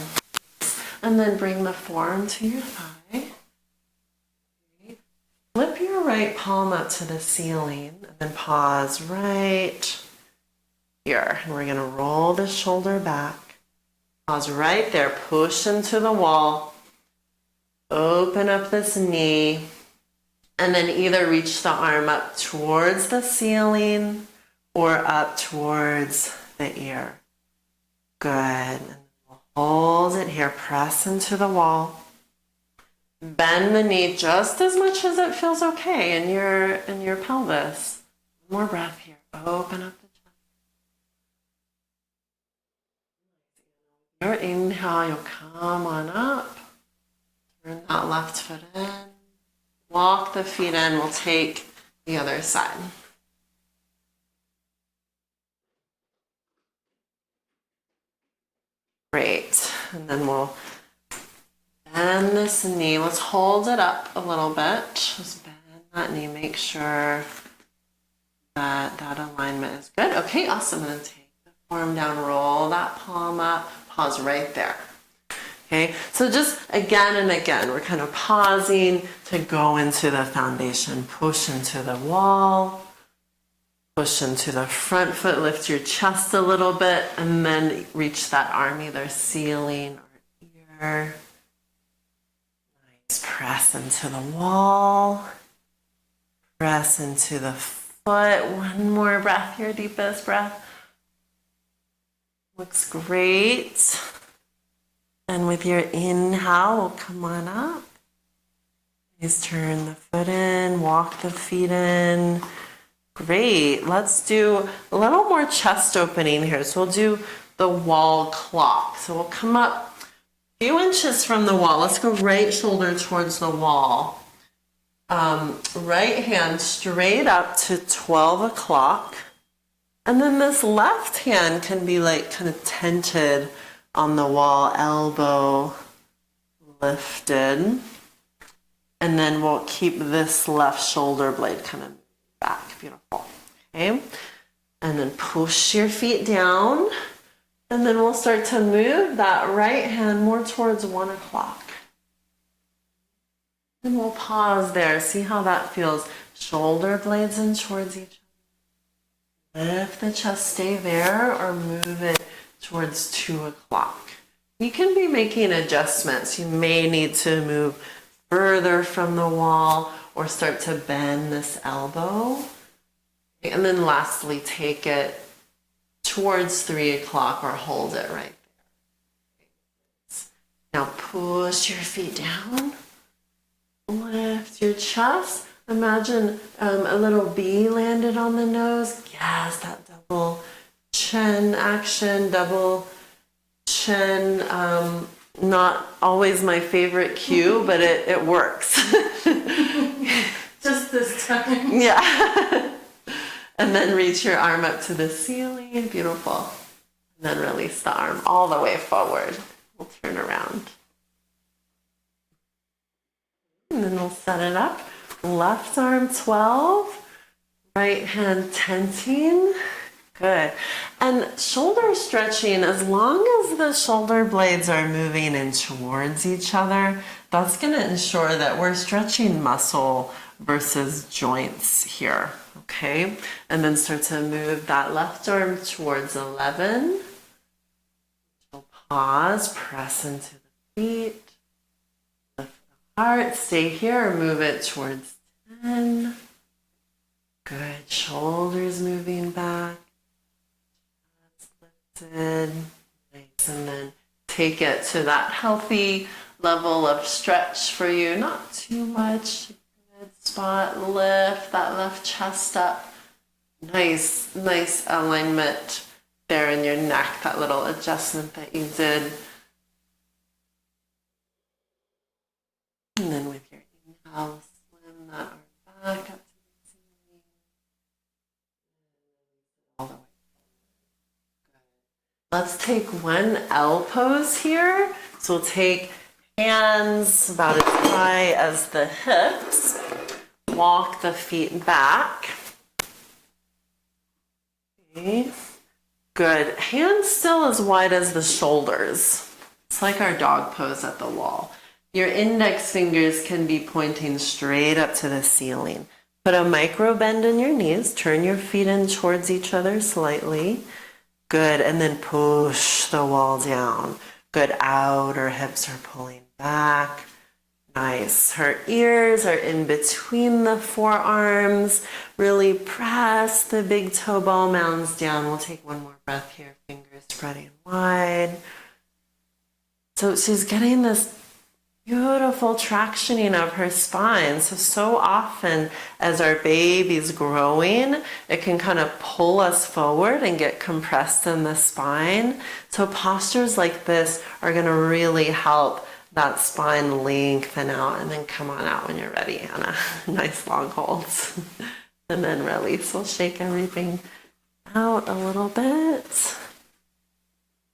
And then bring the forearm to your thigh. Okay. Flip your right palm up to the ceiling and then pause right here. And we're going to roll the shoulder back. Pause right there, push into the wall, open up this knee, and then either reach the arm up towards the ceiling or up towards the ear. Good. And we'll hold it here, press into the wall. Bend the knee just as much as it feels okay in your pelvis. One more breath here. Open up. Your inhale, you'll come on up. Turn that left foot in. Walk the feet in. We'll take the other side. Great. And then we'll bend this knee. Let's hold it up a little bit. Just bend that knee. Make sure that that alignment is good. Okay, awesome. And then take the forearm down. Roll that palm up. Pause right there. Okay, so just again and again, we're kind of pausing to go into the foundation. Push into the wall. Push into the front foot. Lift your chest a little bit and then reach that arm, either ceiling or ear. Nice. Press into the wall. Press into the foot. One more breath here, deepest breath. Looks great. And with your inhale, we'll come on up. Please turn the foot in, walk the feet in. Great. Let's do a little more chest opening here. So we'll do the wall clock. So we'll come up a few inches from the wall. Let's go right shoulder towards the wall. Right hand straight up to 12 o'clock. And then this left hand can be like kind of tented on the wall, elbow lifted. And then we'll keep this left shoulder blade kind of back. Beautiful. Okay. And then push your feet down. And then we'll start to move that right hand more towards 1 o'clock. And we'll pause there. See how that feels. Shoulder blades in towards each other. Lift the chest, stay there, or move it towards 2 o'clock. You can be making adjustments. You may need to move further from the wall or start to bend this elbow. And then lastly, take it towards 3 o'clock or hold it right there. Now push your feet down. Lift your chest. Imagine a little bee landed on the nose. Yes, that double chin action, double chin. Not always my favorite cue, but it works. Just this time. Yeah. And then reach your arm up to the ceiling. Beautiful. And then release the arm all the way forward. We'll turn around. And then we'll set it up. Left arm 12. Right hand tenting. Good. And shoulder stretching, as long as the shoulder blades are moving in towards each other, that's going to ensure that we're stretching muscle versus joints here. Okay. And then start to move that left arm towards 11. So pause, press into the feet. Lift the heart, stay here, or move it towards 10. Good. Shoulders moving back. Lifted. Nice. And then take it to that healthy level of stretch for you. Not too much. Good spot. Lift that left chest up. Nice alignment there in your neck. That little adjustment that you did. And then with your inhale, slim that arm back up to the ceiling. All the way. Let's take one L pose here. So we'll take hands about as high as the hips. Walk the feet back. Okay. Good. Hands still as wide as the shoulders. It's like our dog pose at the wall. Your index fingers can be pointing straight up to the ceiling. Put a micro bend in your knees. Turn your feet in towards each other slightly. Good. And then push the wall down. Good. Outer hips are pulling back. Nice. Her ears are in between the forearms. Really press the big toe ball mounds down. We'll take one more breath here. Fingers spreading wide. So she's getting this beautiful tractioning of her spine. So often as our baby's growing, it can kind of pull us forward and get compressed in the spine. So postures like this are going to really help that spine lengthen out. And then come on out when you're ready, Anna. Nice long holds. And then release. We'll shake everything out a little bit.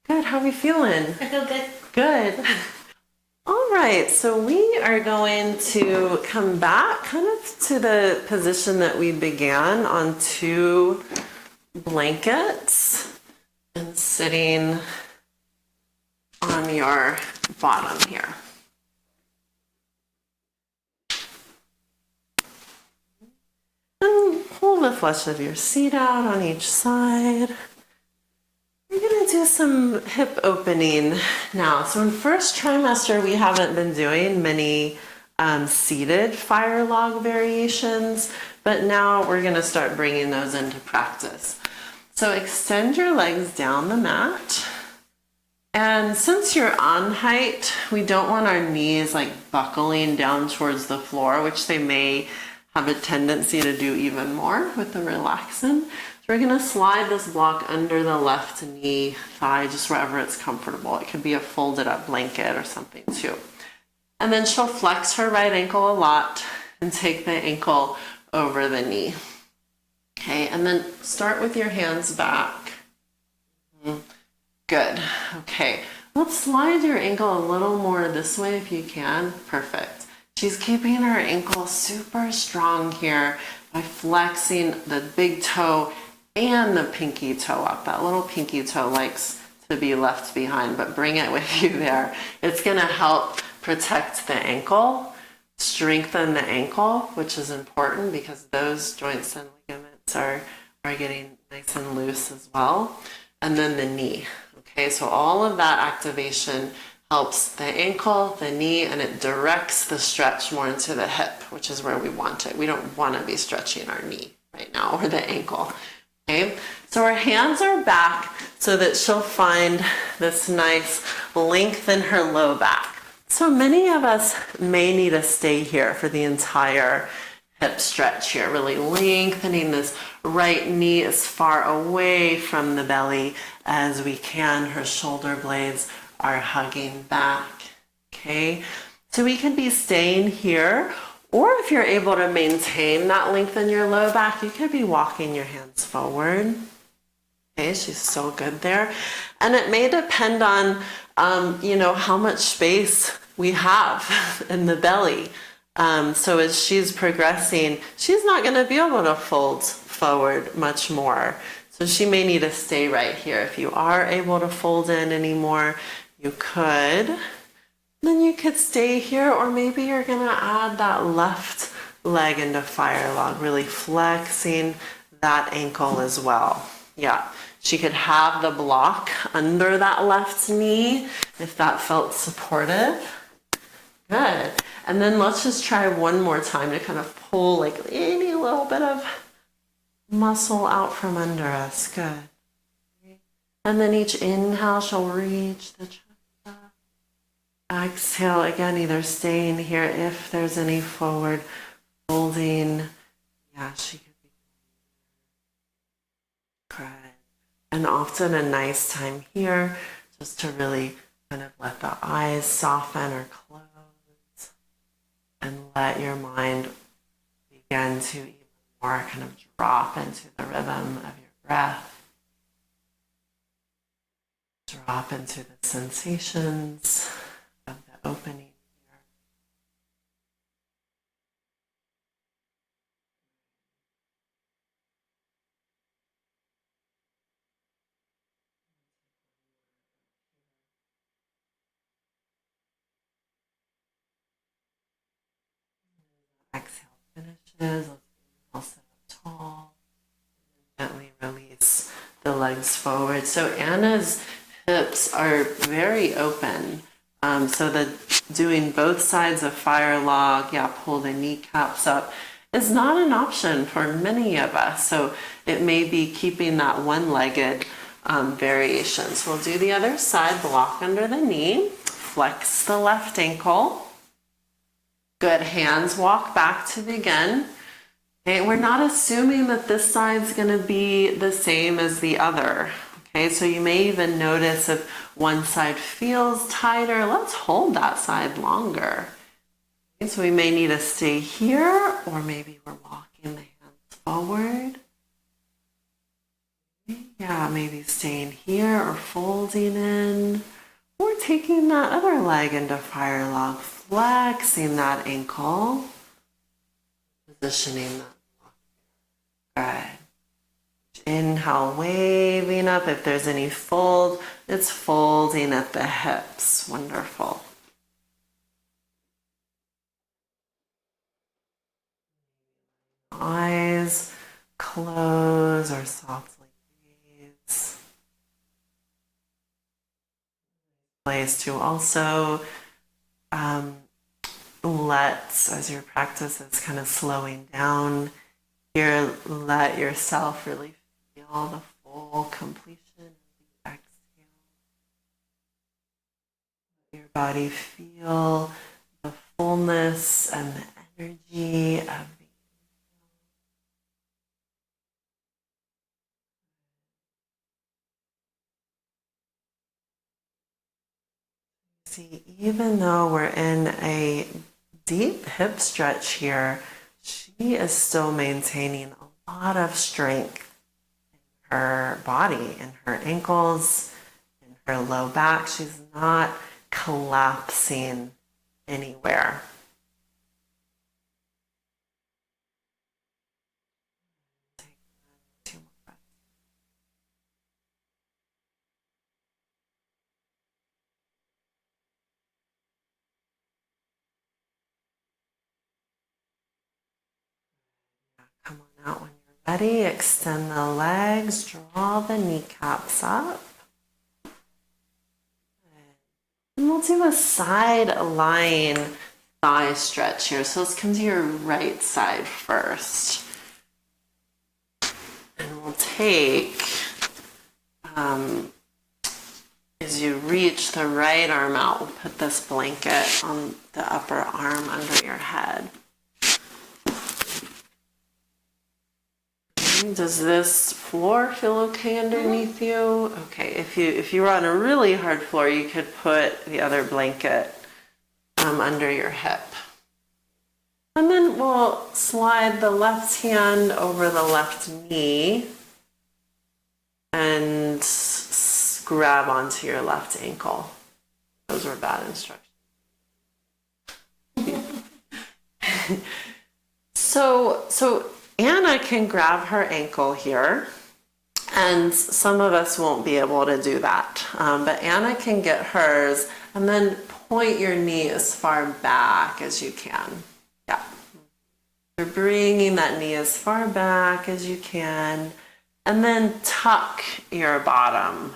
Good. How are we feeling? I feel good. Good. All right, so we are going to come back kind of to the position that we began on 2 blankets and sitting on your bottom here. And pull the flesh of your seat out on each side. We're going to do some hip opening now. So in first trimester, we haven't been doing many seated fire log variations, but now we're going to start bringing those into practice. So extend your legs down the mat. And since you're on height, we don't want our knees like buckling down towards the floor, which they may have a tendency to do even more with the relaxin. We're going to slide this block under the left knee, thigh, just wherever it's comfortable. It could be a folded up blanket or something too. And then she'll flex her right ankle a lot and take the ankle over the knee. Okay, and then start with your hands back. Good. Okay, let's slide your ankle a little more this way if you can. Perfect. She's keeping her ankle super strong here by flexing the big toe and the pinky toe up. That little pinky toe likes to be left behind, but bring it with you there. It's going to help protect the ankle, strengthen the ankle, which is important because those joints and ligaments are getting nice and loose as well. And then the knee. Okay, so all of that activation helps the ankle, the knee, and it directs the stretch more into the hip, which is where we want it. We don't want to be stretching our knee right now or the ankle. Okay, so our hands are back so that she'll find this nice length in her low back. So many of us may need to stay here for the entire hip stretch here, really lengthening this right knee as far away from the belly as we can. Her shoulder blades are hugging back. Okay, so we could be staying here, or if you're able to maintain that length in your low back, you could be walking your hands forward. Okay, she's so good there. And it may depend on, how much space we have in the belly. So as she's progressing, she's not going to be able to fold forward much more. So she may need to stay right here. If you are able to fold in anymore, you could. Then you could stay here, or maybe you're going to add that left leg into fire log, really flexing that ankle as well. Yeah, she could have the block under that left knee if that felt supportive. Good. And then let's just try one more time to kind of pull like any little bit of muscle out from under us. Good. And then each inhale, she'll reach the chest. Exhale, again, either staying here if there's any forward folding. Yeah, she could be. Good. And often a nice time here just to really kind of let the eyes soften or close and let your mind begin to even more kind of drop into the rhythm of your breath. Drop into the sensations of the opening here. Exhale finishes. Let's sit up tall. Gently release the legs forward. So Anna's hips are very open. So the doing both sides of fire log, pull the kneecaps up, is not an option for many of us. So it may be keeping that one-legged variation. So we'll do the other side, block under the knee, flex the left ankle, Good. Hands walk back to begin. Okay, we're not assuming that this side's going to be the same as the other. Okay, so you may even notice if one side feels tighter, let's hold that side longer. Okay, so we may need to stay here, or maybe we're walking the hands forward. Yeah, maybe staying here or folding in, or taking that other leg into fire log, flexing that ankle, positioning that. Good. Inhale, waving up. If there's any fold, it's folding at the hips. Wonderful. Eyes close or softly gaze. Place to also let, as your practice is kind of slowing down here, let yourself really feel the full completion of the exhale. Let your body feel the fullness and the energy of the see, even though we're in a deep hip stretch here, she is still maintaining a lot of strength in her body, in her ankles, in her low back. She's not collapsing anywhere. Two more breaths. Come on out when you're ready. Extend the legs, draw the kneecaps up. And we'll do a side lying thigh stretch here. So let's come to your right side first. And we'll take, as you reach the right arm out, we'll put this blanket on the upper arm under your head. Does this floor feel okay underneath you? Okay, if you were on a really hard floor, you could put the other blanket under your hip. And then we'll slide the left hand over the left knee and grab onto your left ankle. Those were bad instructions. So Anna can grab her ankle here, and some of us won't be able to do that. But Anna can get hers, and then point your knee as far back as you can. Yeah. You're bringing that knee as far back as you can, and then tuck your bottom.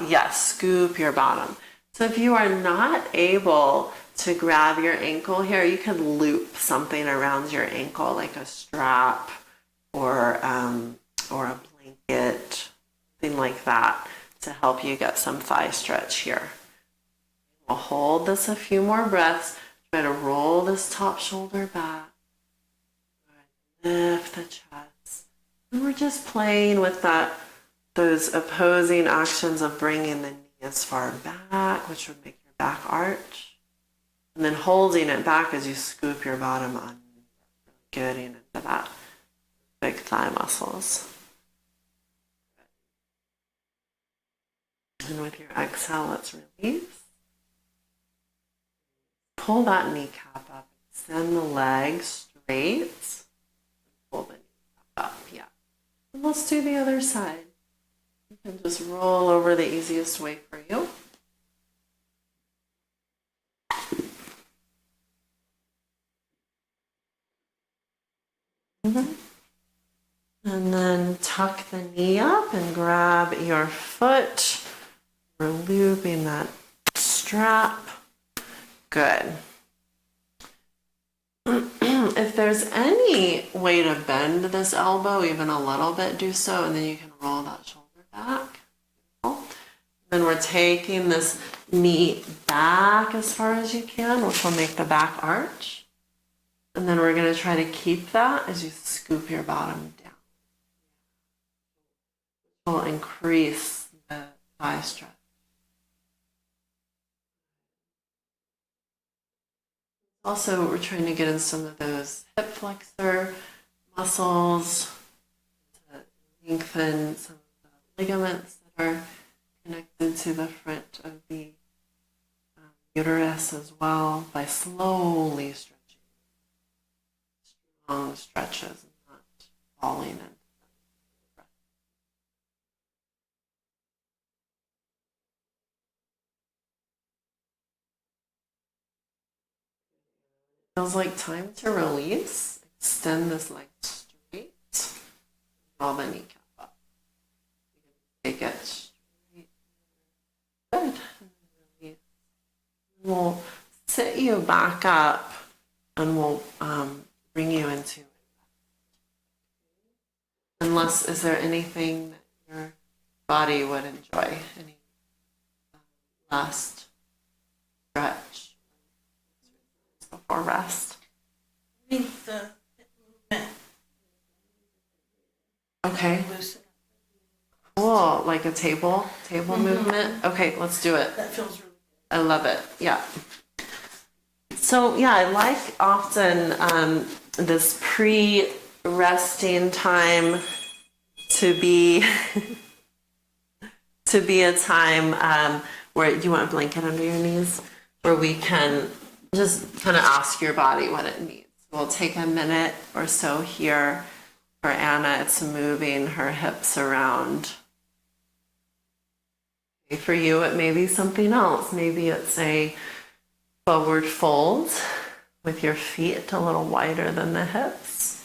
Yes, scoop your bottom. So if you are not able to grab your ankle here, you could loop something around your ankle, like a strap or a blanket, something like that, to help you get some thigh stretch here. We'll hold this a few more breaths. Try to roll this top shoulder back. Lift the chest. And we're just playing with those opposing actions of bringing the knee as far back, which would make your back arch. And then holding it back as you scoop your bottom on, getting into that big thigh muscles. And with your exhale, let's release. Pull that kneecap up, extend the legs straight. Pull the kneecap up, yeah. And let's do the other side. You can just roll over the easiest way for you. And then tuck the knee up and grab your foot. We're looping that strap. Good. If there's any way to bend this elbow even a little bit, do so, and then you can roll that shoulder back. Then we're taking this knee back as far as you can, which will make the back arch. And then we're going to try to keep that as you scoop your bottom down. It will increase the thigh stretch. Also, we're trying to get in some of those hip flexor muscles to lengthen some of the ligaments that are connected to the front of the uterus as well by slowly stretching. Strong stretches and not falling in. Feels like time to release. Extend this leg straight. Draw the kneecap up. Take it straight. Good. Release. We'll sit you back up and we'll bring you into it. Unless, is there anything that your body would enjoy? Any last stretch before rest? I think the movement. Okay. Cool, like a table movement. Okay, let's do it. That feels really good. I love it. Yeah. So yeah, I like often this pre-resting time to be a time where you want a blanket under your knees, where we can just kind of ask your body what it needs. We'll take a minute or so here. For Anna, it's moving her hips around. For you, it may be something else. Maybe it's a forward fold with your feet a little wider than the hips.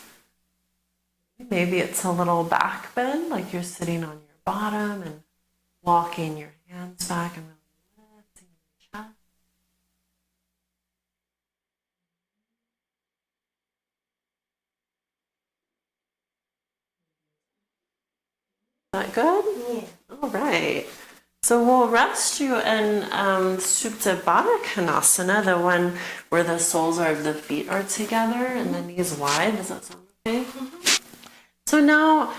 Maybe it's a little back bend, like you're sitting on your bottom and walking your hands back and really lifting your chest. Is that good? Yeah. All right. So we'll rest you in Supta Baddha Konasana, the one where the soles of the feet are together and the knees wide. Does that sound okay? Mm-hmm. So now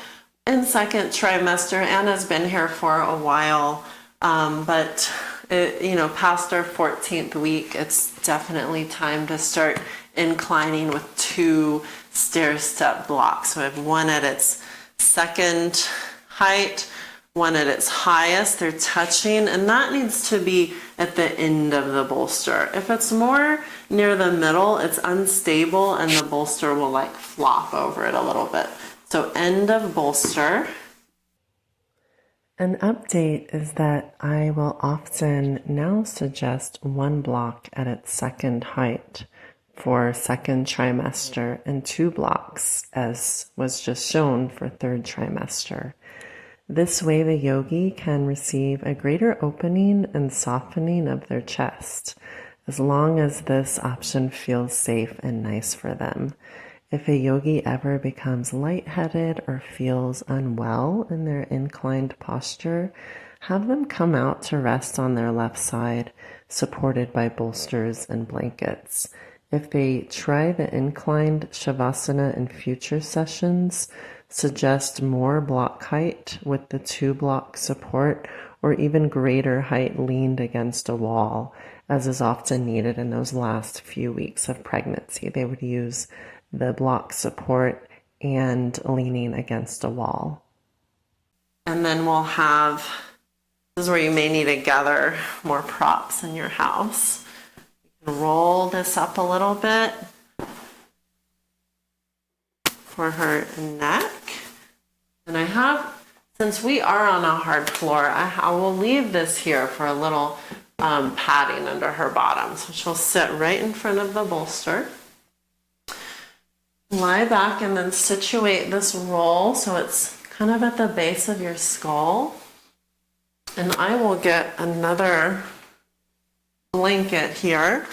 in second trimester, Anna's been here for a while, but past our 14th week, it's definitely time to start inclining with 2 stair-step blocks. So I have one at its second height, one at its highest. They're touching, and that needs to be at the end of the bolster. If it's more near the middle, it's unstable and the bolster will like flop over it a little bit. So end of bolster. An update is that I will often now suggest 1 block at its second height for second trimester and 2 blocks as was just shown for third trimester. This way the yogi can receive a greater opening and softening of their chest, as long as this option feels safe and nice for them. If a yogi ever becomes lightheaded or feels unwell in their inclined posture, have them come out to rest on their left side, supported by bolsters and blankets. If they try the inclined shavasana in future sessions, suggest more block height with the 2 block support or even greater height leaned against a wall, as is often needed in those last few weeks of pregnancy. They would use the block support and leaning against a wall. And then we'll have, this is where you may need to gather more props in your house. You can roll this up a little bit for her neck. And I have, since we are on a hard floor, I will leave this here for a little padding under her bottom. So she'll sit right in front of the bolster. Lie back and then situate this roll so it's kind of at the base of your skull. And I will get another blanket here.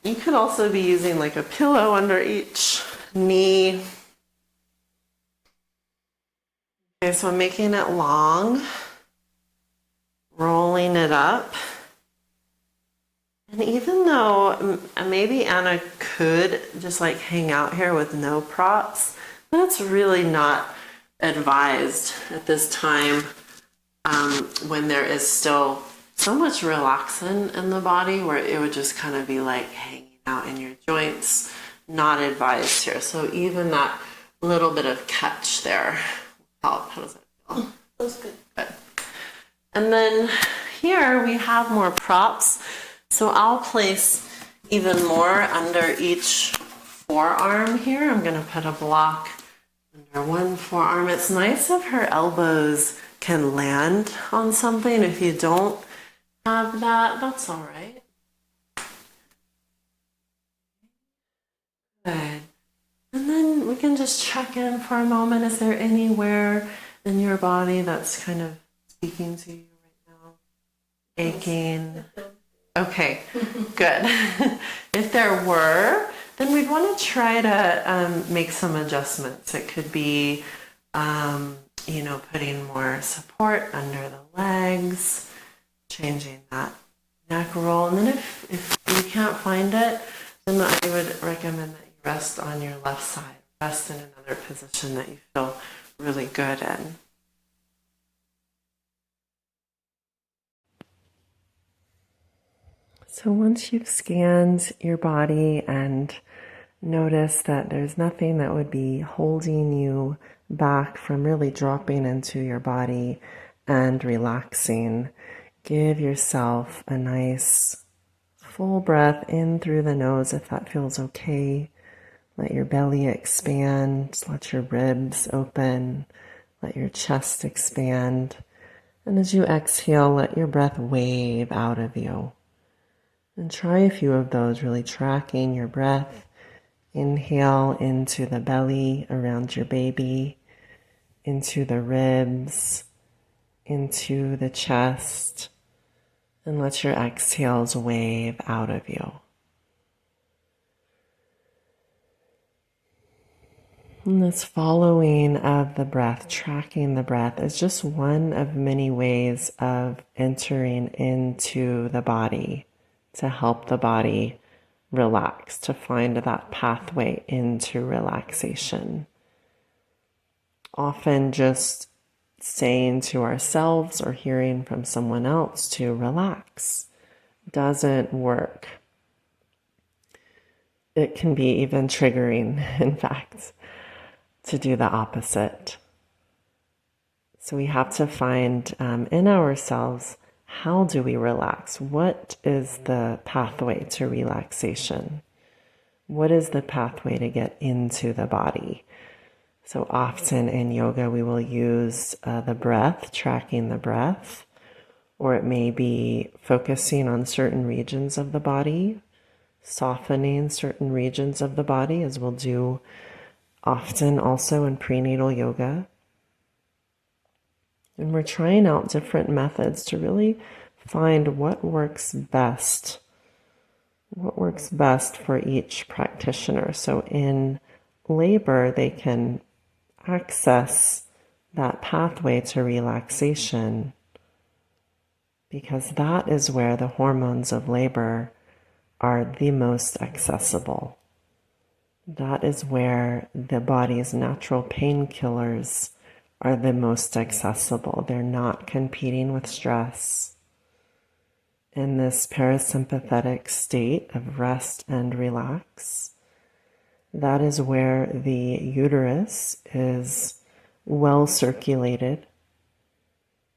You could also be using like a pillow under each knee. Okay, so I'm making it long, rolling it up, And even though maybe Anna could just like hang out here with no props, that's really not advised at this time, when there is still so much relaxin in the body where it would just kind of be like hanging out in your joints. Not advised here. So even that little bit of catch there help. How does that feel? Feels good. Good. And then here we have more props. So I'll place even more under each forearm here. I'm going to put a block under one forearm. It's nice if her elbows can land on something. If you don't have that, that's all right. Good. And then we can just check in for a moment. Is there anywhere in your body that's kind of speaking to you right now? Aching? Okay, good. If there were, then we'd want to try to make some adjustments. It could be, putting more support under the legs, changing that neck roll. And then if you can't find it, then I would recommend that you rest on your left side. Rest in another position that you feel really good in. So once you've scanned your body and noticed that there's nothing that would be holding you back from really dropping into your body and relaxing, give yourself a nice full breath in through the nose if that feels okay. Let your belly expand, let your ribs open, let your chest expand. And as you exhale, let your breath wave out of you. And try a few of those, really tracking your breath. Inhale into the belly, around your baby, into the ribs, into the chest, and let your exhales wave out of you. And this following of the breath, tracking the breath, is just one of many ways of entering into the body to help the body relax, to find that pathway into relaxation. Often just saying to ourselves or hearing from someone else to relax doesn't work. It can be even triggering, in fact, to do the opposite. So we have to find in ourselves, how do we relax? What is the pathway to relaxation? What is the pathway to get into the body? So often in yoga, we will use the breath, tracking the breath, or it may be focusing on certain regions of the body, softening certain regions of the body, as we'll do often also in prenatal yoga. And we're trying out different methods to really find what works best for each practitioner. So in labor, they can access that pathway to relaxation because that is where the hormones of labor are the most accessible. That is where the body's natural painkillers are the most accessible. They're not competing with stress. In this parasympathetic state of rest and relax, that is where the uterus is well circulated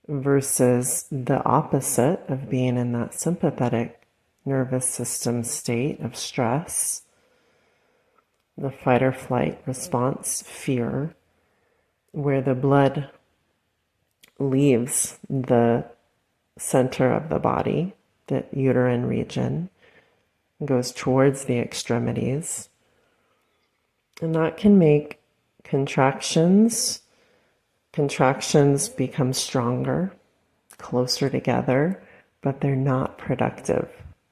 versus the opposite of being in that sympathetic nervous system state of stress, the fight or flight response, fear, where the blood leaves the center of the body, the uterine region, goes towards the extremities. And that can make contractions become stronger, closer together, but they're not productive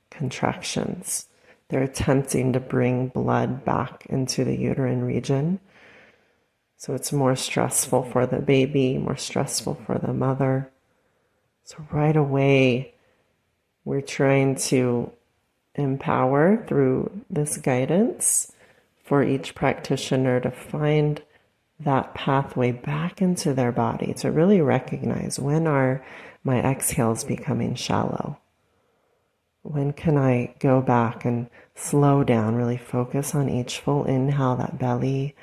contractions. They're attempting to bring blood back into the uterine region. So it's more stressful for the baby, more stressful for the mother. So right away, we're trying to empower through this guidance for each practitioner to find that pathway back into their body, to really recognize, when are my exhales becoming shallow? When can I go back and slow down, really focus on each full inhale, that belly,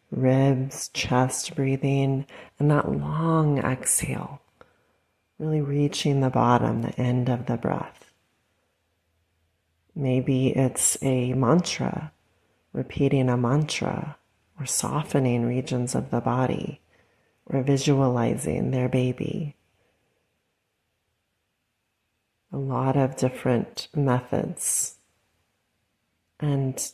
ribs, chest breathing, and that long exhale, really reaching the bottom, the end of the breath. Maybe it's a mantra, repeating a mantra, or softening regions of the body, or visualizing their baby. A lot of different methods. And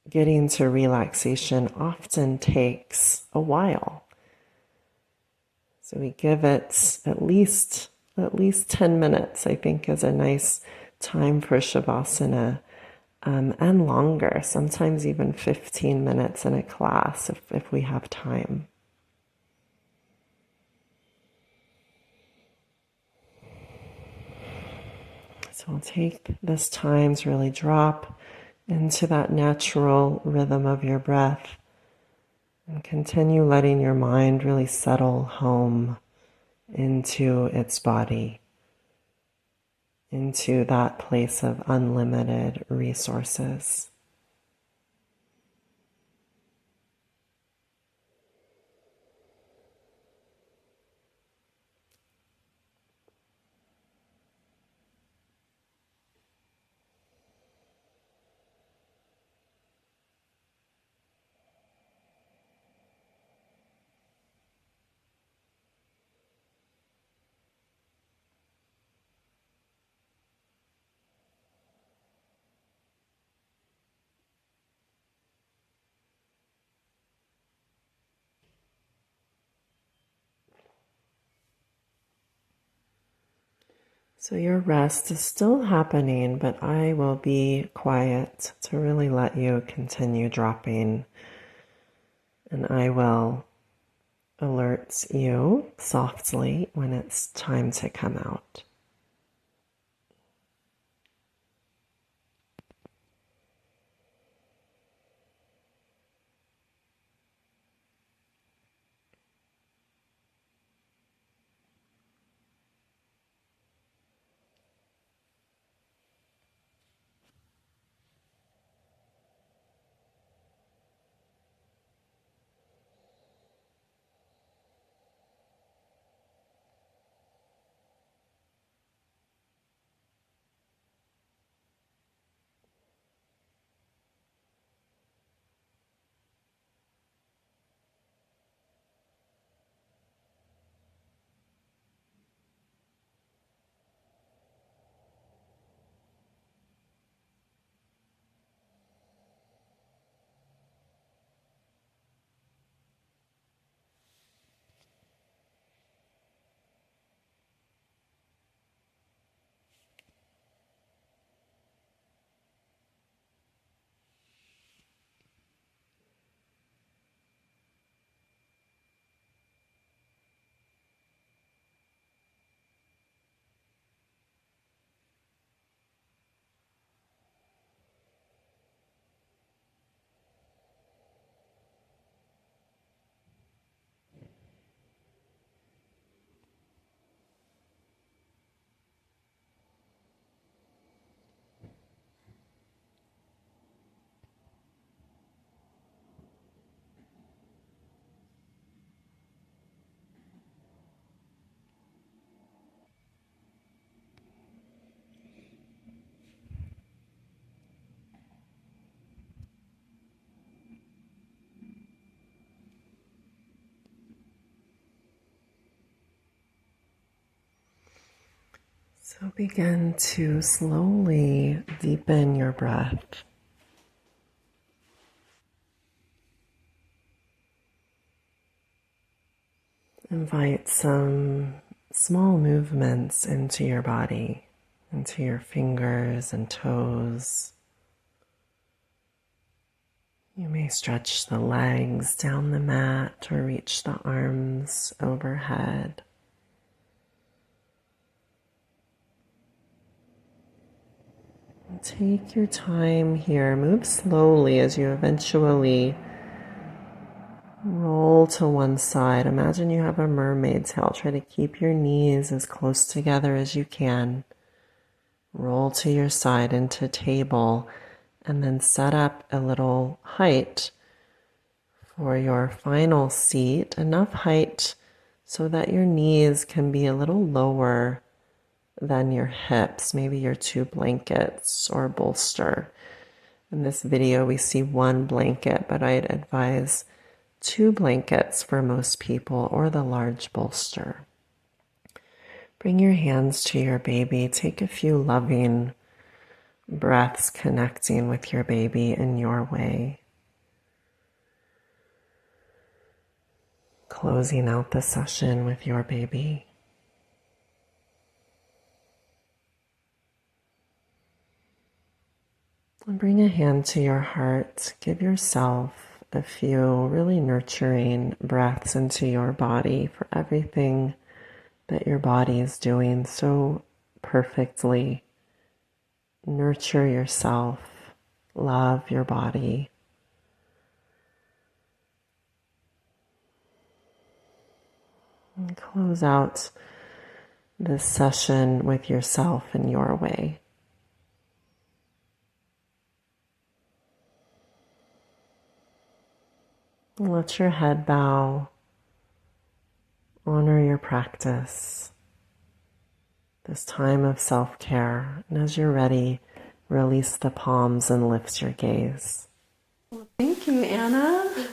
getting to relaxation often takes a while. So we give it at least 10 minutes, I think, is a nice time for Shavasana, and longer, sometimes even 15 minutes in a class if we have time. So we'll take this time to really drop into that natural rhythm of your breath and continue letting your mind really settle home into its body, into that place of unlimited resources. So your rest is still happening, but I will be quiet to really let you continue dropping, and I will alert you softly when it's time to come out. So begin to slowly deepen your breath. Invite some small movements into your body, into your fingers and toes. You may stretch the legs down the mat or reach the arms overhead. Take your time here. Move slowly as you eventually roll to one side. Imagine you have a mermaid tail. Try to keep your knees as close together as you can. Roll to your side into table and then set up a little height for your final seat. Enough height so that your knees can be a little lower than your hips, maybe your 2 blankets or bolster. In this video, we see 1 blanket, but I'd advise 2 blankets for most people or the large bolster. Bring your hands to your baby. Take a few loving breaths connecting with your baby in your way. Closing out the session with your baby. And bring a hand to your heart. Give yourself a few really nurturing breaths into your body for everything that your body is doing so perfectly. Nurture yourself. Love your body. And close out this session with yourself in your way. Let your head bow. Honor your practice, this time of self-care. And as you're ready, release the palms and lift your gaze. Well, thank you, Anna.